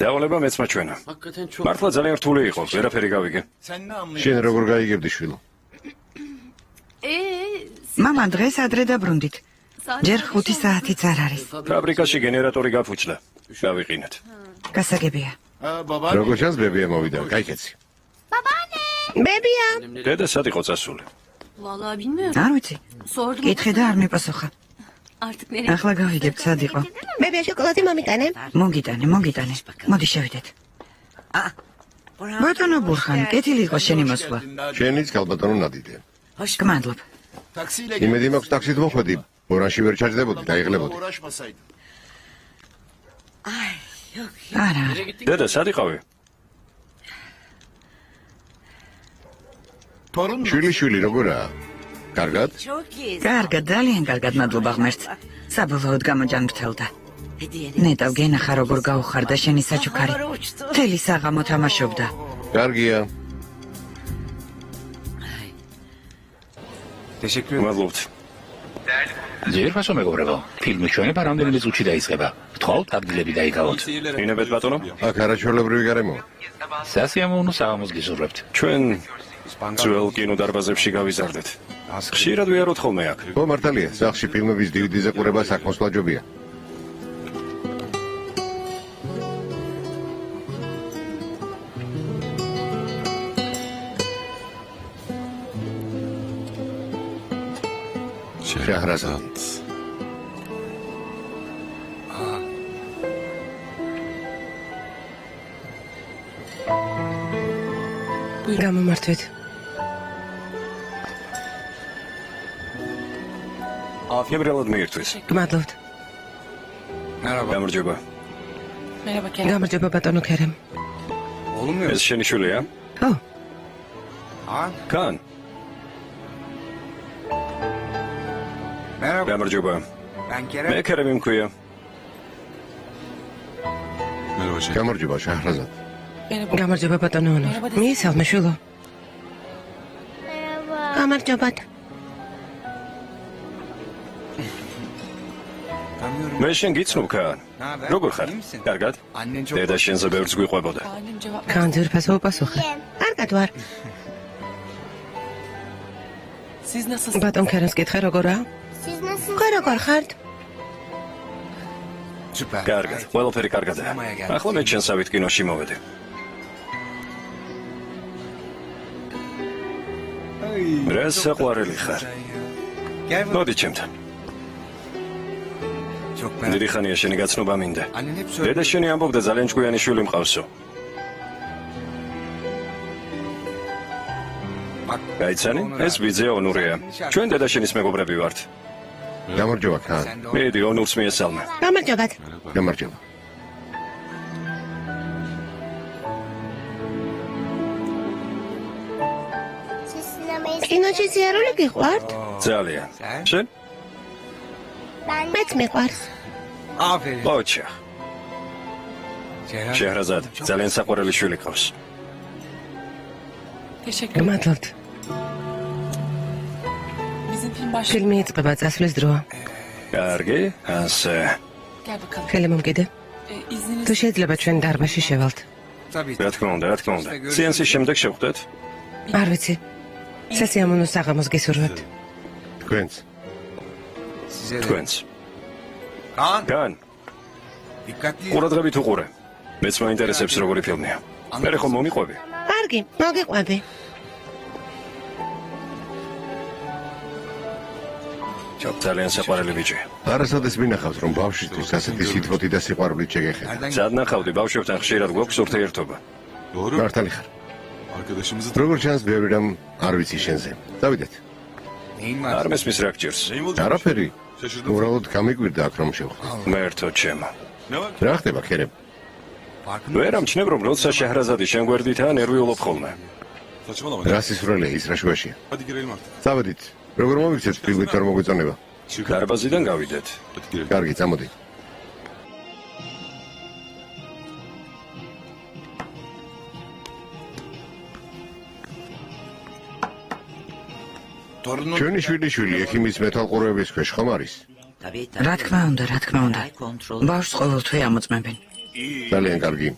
დავალება მეც მაჩვენა. მართლა ძალიან რთული იყო, ვერაფერი გავიგე. შენ როგორ გაიგებდი შვილო? მამა დღეს ადრე დაბრუნდით. ჯერ 5 საათიც არ არის. ფაბრიკაში გენერატორი გაფუჭდა. გავიყინეთ. გასაგებია. როგორ ჩანს ბებია მოვიდა, კაიკეცი. ბებია. დედა სად იყო წასული? Vallahi bilmiyorum. არ ვიცი. Sordum. კითხე და არ მიპასუხა. Artık nereye? ახლა გავიგებთ სად იყო. ბებია შოკოლადი მომიტანე. მოგიტანე. მოდი შევიდეთ. ბატონო ბურხან, კეთილი იყო შენი მოსვლა. შენიც გალბატონო ნადიდე. გმადლობ. იმედი მაქვს ტაქსით მოხვედი. ორანში ვერ ჩაჯდებოდი, დაიღლებოდი. არა. დედა სად იყავი? შვილი როგორაა? კარგად? კარგად, ძალიან კარგად მადლობა ღმერთს. საბოლოოდ გამოჯანმრთელდა. ნეტავ გენახა როგორ გაუხარდა შენი საჩუქარი. მთელი საღამო თამაშობდა. კარგია. მადლობთ. ძირფასო მეგობრებო, ფილმის ჩვენება რამდენიმე წუთში დაიწყება. გთხოვთ ადგილები დაიკავოთ. ინებეთ ბატონო? აქ არაჩვეულებრივი გარემო. სასიამოვნო საღამოს გისურვებთ. ჩვენ ძველ კინოდარბაზებში გავიზარდეთ. ხშირად ვიაროთ ხოლმე აქ. ხო, მართალია, სახლში ფილმების DVD-ზე ყურება საქმოსვლა ჯობია. შაჰრაზად. გამომართვეთ. გებრალად მიირთვის. გმადლობთ. გამარჯობა. Merhaba Kerem. გამარჯობა ბატონო ქერემ. ეს შენი შვილია? ხო. კან. გამარჯობა. მე ქერემი მქვია. გამარჯობა შაჰრაზად. Merhaba. გამარჯობა ბატონო ონორ. მიესალმე შვილო. გამარჯობათ. მე შენ გიცნობ კან. როგორ ხარ? კარგად? დედა შენზე ბევრს გვიყვებოდა. Annem cevap კან ძირფასო უპასუხე. კარგად ვარ. Siz nasılsınız? ბატონ ქერემს კითხე როგორაა? ხო როგორ ხართ? კარგად, ყველაფერი კარგადაა. ახლა მე ჩენსავით კინოში მოვედი. რა საყვარელი ხარ? მოდი ჩემთან. დიდი ხანია შენი გაცნობა მინდა. დედა შენი ამბობდა ძალიან ჭკვიანი შვილი მყავსო. გაიცანი? ეს ვიძე ონურია. ჩვენ დედა შენის მეგობრები ვართ. გამარჯობა ხან. მიდი ონურს მიესალმე. გამარჯობათ. გამარჯობა. კინოში სიარული გიყვართ? ძალიან. შენ? მეც მიყვარს. ოჩა. შეჰრაზად, ძალიან საყვარელი შვილი ყავს. მადლობთ. ფილმი იწყება, წასვლის დროა. კარგი, ასე. ხელი მომკიდე. თუ შეიძლება ჩვენ დარბაზში შევალთ. რა თქმა უნდა, რა თქმა უნდა. სეანსის შემდეგ შევხვდეთ. არ ვიცი. სასიამოვნო საღამოს გესურვებთ. თქვენც. თქვენც. გან. ყურადღებით უყურე. მეც მაინტერესებს როგორი ფილმია. მე ხომ მომიყვები? კარგი, მოგიყვები. ძალიან საყვარელი ბიჭი. არასოდეს მინახავს რომ ბავშვისთვის ასეთი სითბოთი და სიყვარულით შეგეხება. სად ნახავდი ბავშვებთან ხშირად გვაქვს ურთიერთობა. მართალი ხარ. როგორ ჩანს ბევრი რამ არ ვიცი შენზე. დავიდეთ. არ მესმის რა გჭირს. არაფერი. უბრალოდ გამიკვირდა აქ რომ შევხვდე. მერთო ჩემო. რა ხდება ქერებ? ვერ ამჩნევ რომ როცა შეჰრაზადი შენ გვერდითაა ნერვიულობ ხოლმე. რა სისროლეა ის რა შუაშია? წავედით. როგორ მოვიქცეთ ფილმით არ მოგვეწონება? დარბაზიდან გავიდეთ. კარგი, წამოდი. ჩვენი შვილი ექიმის მეთვალყურეობის ქვეშ ხომ არის? რა თქმა უნდა, რა თქმა უნდა. ბავშვს ყოველთვე ამოწმებენ. ძალიან კარგი.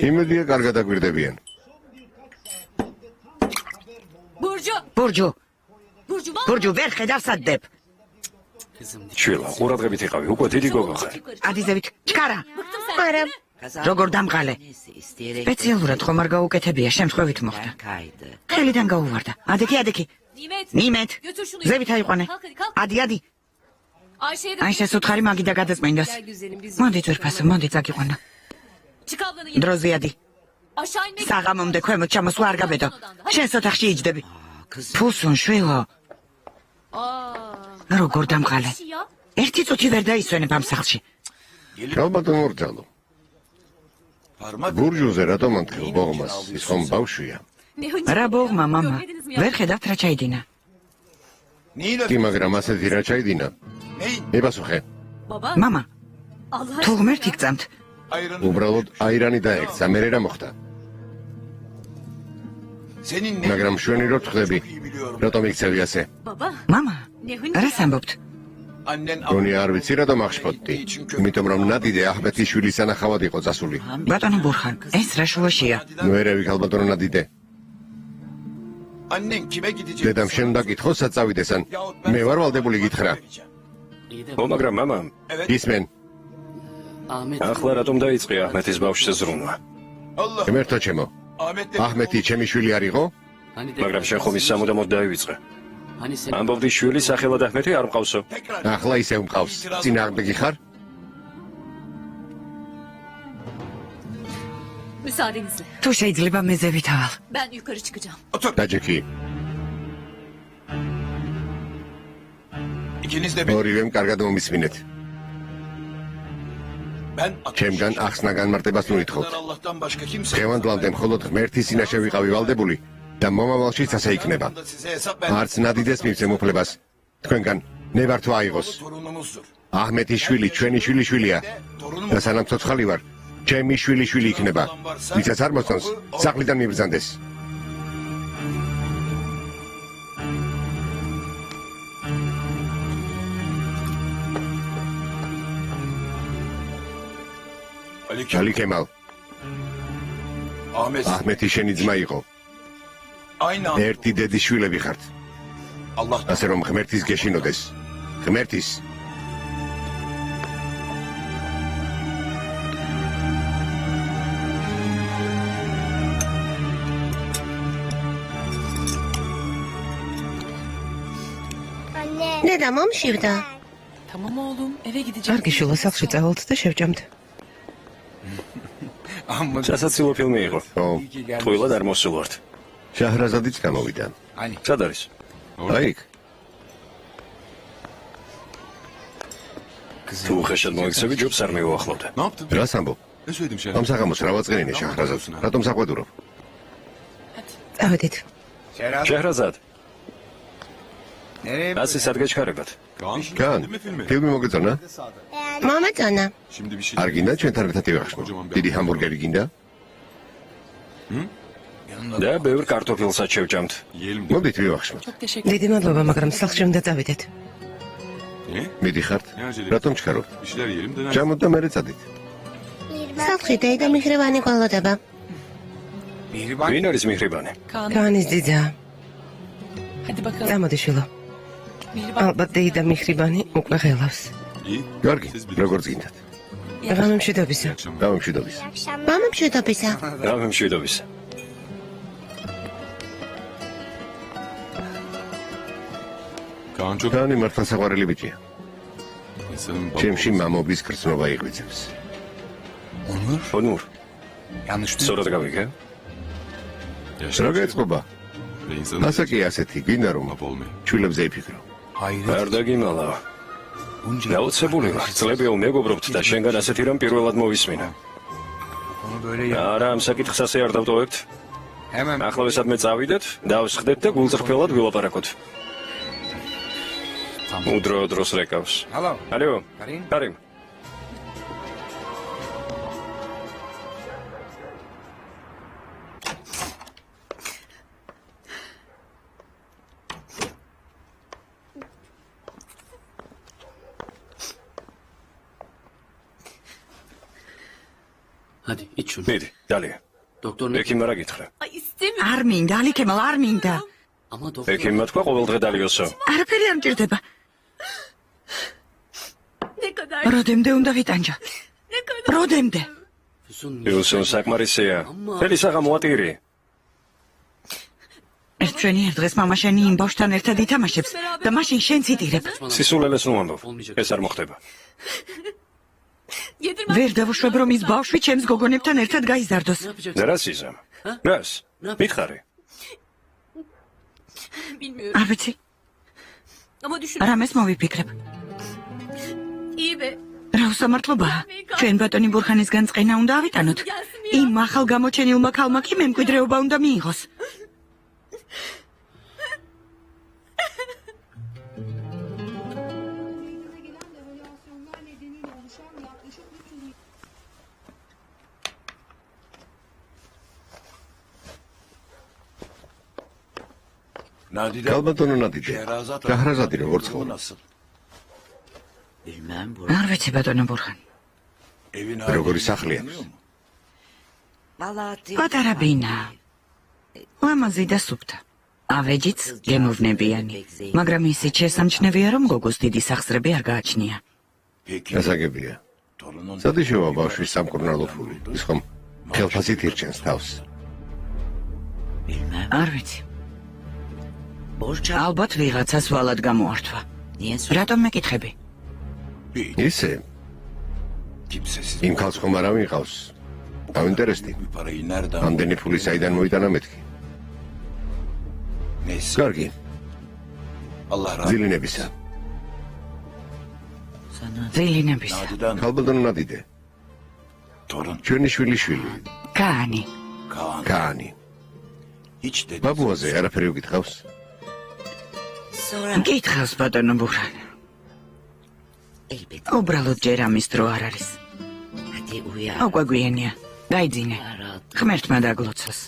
იმედია კარგად აგვირდებიან. ბურჯუ, ბურჯუ ვერ ხედავსადებ. შვილა, ყურადღებით იყავი, უკვე დიდი გოგო ხარ. ადიზევით, ჩქარა. არა. როგორ დამყალე? სპეციალურად ხომ არ გაუკეთებია, შემთხვევით მოხდა. ხელიდან გაუვარდა. ადექი. ნიმეთ. ზევით აიყვანე. ადი. აიშეს უთხარი მაგიდა გადაწმენდას. მოდი ძვირფასო, მოდი წაგიყვანა. დროზე ადი. საღამომდე ქვემოთ ჩამოსვლა არ გაბედო. შენს ოთახში იჯდები. ფუსონ შვილო. როგორ დამყალე? ერთი წუთი ვერ დაისვენებ ამ სახლში. ალბათ მორძალო. ბურჯუზე რატომ ანთხილ ბოღმას? ის ხომ ბავშვია. რა ბოღმა, მამა? ვერ ხედავთ რა ჩაიდინა. კი, მაგრამ ასეთი რა ჩაიდინა? მიპასუხე. მამა, თუ ღმერთი გწამთ. უბრალოდ აირანი დაექცა, მერე რა მოხდა? მაგრამ შვენი რო თხრები, რატომ იქცევი ასე? მამა, რას ამბობთ? გონი არ ვიცი რატომ აღშფოთდი, იმიტომ რომ ნადიდე აჰმეთის შვილის სანახავად იყო წასული. ბატონო ბურხან, ეს რა შუაშია? ნუ ერევი ალბათ რომ ნადიდე. დედამ შენ დაკითხოს საწავიდეს ან მე ვარ ვალდებული გითხრა. მაგრამ მამა, ისმენ. ახლა რატომ დაიწყე აჰმეთის ბავშვზე ზრუნვა? ღმერთო ჩემო. აჰმეთი ჩემი შვილი არ იყო? მაგრამ შენ ხომ ის სამუდამოდ დაივიწყე. ამბობდი შვილი სახელად აჰმეთი არ მყავსო. ახლა ისევ მყავს. წინააღმდეგი ხარ? Müsaadenizle. თუ შეიძლება მე ზევით ავალ. Ben yukarı çıkacağım. დაჯექი. ორივემ კარგად მომისმინეთ. ჩემგან ახსნა განმარტებას ნუითხოვთ. დღევანდლამდე მხოლოდ ღმერთის წინაშე ვიყავი ვალდებული და მომავალშიც ასე იქნება. არც ნადიდეს მივცემ უფლებას თქვენგან ნებარ თუ აიღოს. აჰმეთის შვილი ჩვენი შვილიშვილია და სანამ ცოცხალი ვარ, ჩემი შვილიშვილი იქნება. ვისაც არ მოსწონს, სახლიდან მიბრძანდეს. ალი ქემალ. აჰმეთი შენი ძმა იყო. ერთი დედის შვილები ხართ. ასე რომ ღმერთის გეშინოდეს. ღმერთის. და მომშივდა. Tamam oğlum eve gideceğim. კარგი შულა სახლში წავალთ და შევჭამთ. სასაცილო ფილმი იყო. ო, ტყუილად არ მოსულვართ. შაჰრაზადიც გამოვიდა. სად არის? აი იქ. თუ ხეშად მოიქცევი ჯობს არ მივუახლოვდა. რას ამბობ? ამ საღამოს რა ვაწყენინე შაჰრაზადს? რატომ საყვედურობ? წავედით. შეჰრაზად. ასე სად გაჩქარებათ? კან, ფილმი მოგეწონა? მომეწონა. არ გინდა ჩვენთან ერთად ივახშმო? დიდი ჰამბურგერი გინდა? და ბევრ კარტოფილსაც შევჭამთ. მოდით ვივახშმო. Çok teşekkür დიდი მადლობა, მაგრამ სახლში უნდა წავიდეთ. მიდიხართ? რატომ ჩქარობთ? ჭამოთ და მერე წადით. სახლში და მიხრევანი გვალოდება. ვინ არის მიხრიბანი? Kaan. კანის ძიძა. Hadi bakalım. წამოდი შულო. Mihriban. ალბათ და მიხრიბანი უკვე ღელავს. კარგი, როგორც გინდათ. გამომშვიდობისა. გამომშვიდობის. გამომშვიდობისა. რა მშვიდობის. კანი მართლა საყვარელი ბიჭია. ჩემში მამობის გრძნობა იღვიძებს. ონურ. სწორად გავიგე? რა გეწყობა? ასა კი ასეთი, გინდა რომ ჩვილებზე იფიქრო. არ დაგიმალა. გაუცებული ვარ, წლებიაო მეგობრობთ და შენგან ასეთი რამ პირველად მოვისმინა. არა, ამ საკითხს ასე არ დავტოვებთ. ახლავე მე წავიდეთ, დავსხდეთ და გულწრფელად ვილაპარაკოთ. უდრო დროს რეკავს. ალო, კარიმ. Hadi iç şunu. მიდი, დალია. Doktor ne? ექიმმა რა გითხრა? Ay istemiyorum. არ მინდა, ალიქემალ არ მინდა. Ama doktor... ექიმმა თქვა ყოველდღე დალიოსო. არაფერი არ მჭირდება. Ne kadar როდემდე უნდა ვიტანჯა? ne kadar. როდემდე? Füsun იუსონ საკმარისია. ხელი საღამო ატირი. ეს ჩვენი ერთ დღეს მამა შენი იმ ბავშვთან ერთად ითამაშებს და მაშინ შენც იტირებ. სისულელეს ნუ ამბობ. ეს არ მოხდება. Yedirmem. ვერ დავუშვებ რომ ის ბავშვი ჩემს გოგონებთან ერთად გაიზარდოს. და რა სიზამ? რას? მითხარი. Bilmiyorum. არ ვიცი, Ama düşün. რამეს მოვიფიქრებ. İyi be. რა უსამართლობაა? ჩვენ ბატონი ბურხანისგან წყენა უნდა ავიტანოთ. იმ ახალ გამოჩენილმა ქალმა კი მემკვიდრეობა უნდა მიიღოს. გალბატონო ნადიდე. შაჰრაზადი როგორ ცხოვრობს? არ ვიცი ბატონო ბურხან. როგორი სახლი აქვს? პატარა ბინა. ლამაზი და სუფთა. ავეჯიც გემოვნებიანი. მაგრამ ისიც შესამჩნევია რომ გოგოს დიდი სახსრები არ გააჩნია. გასაგებია. სადიშოვა ბავშვის სამკურნალო ფული. ის ხომ ხელფასით ირჩენს თავს. არ ვიცი. ალბათ ვიღაცას ვალად გამოართვა. რატომ მეკითხები? ისე. იმ ქალს ხომ არავინ ყავს? დავინტერესდი. ამდენი ფული საიდან მოიტანა მეთქი? კარგი. ძილინებისა. ძილინებისა. გალბატონო ნადიდე. ჩვენი შვილი. კანი. კანი. ბაბუაზე არაფერი უკითხავს? გითხავს ბატონო ბურხან. უბრალოდ ჯერ ამის დრო არ არის. აუგვაგვიანია. გაიძინე. ღმერთმა დაგლოცოს.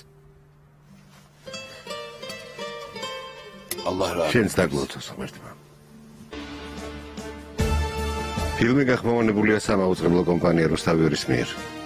შენს დაგლოცოს ღმერთმა. ფილმი გახმოვანებულია სამაუწყებლო კომპანია რუსთავიორის მიერ.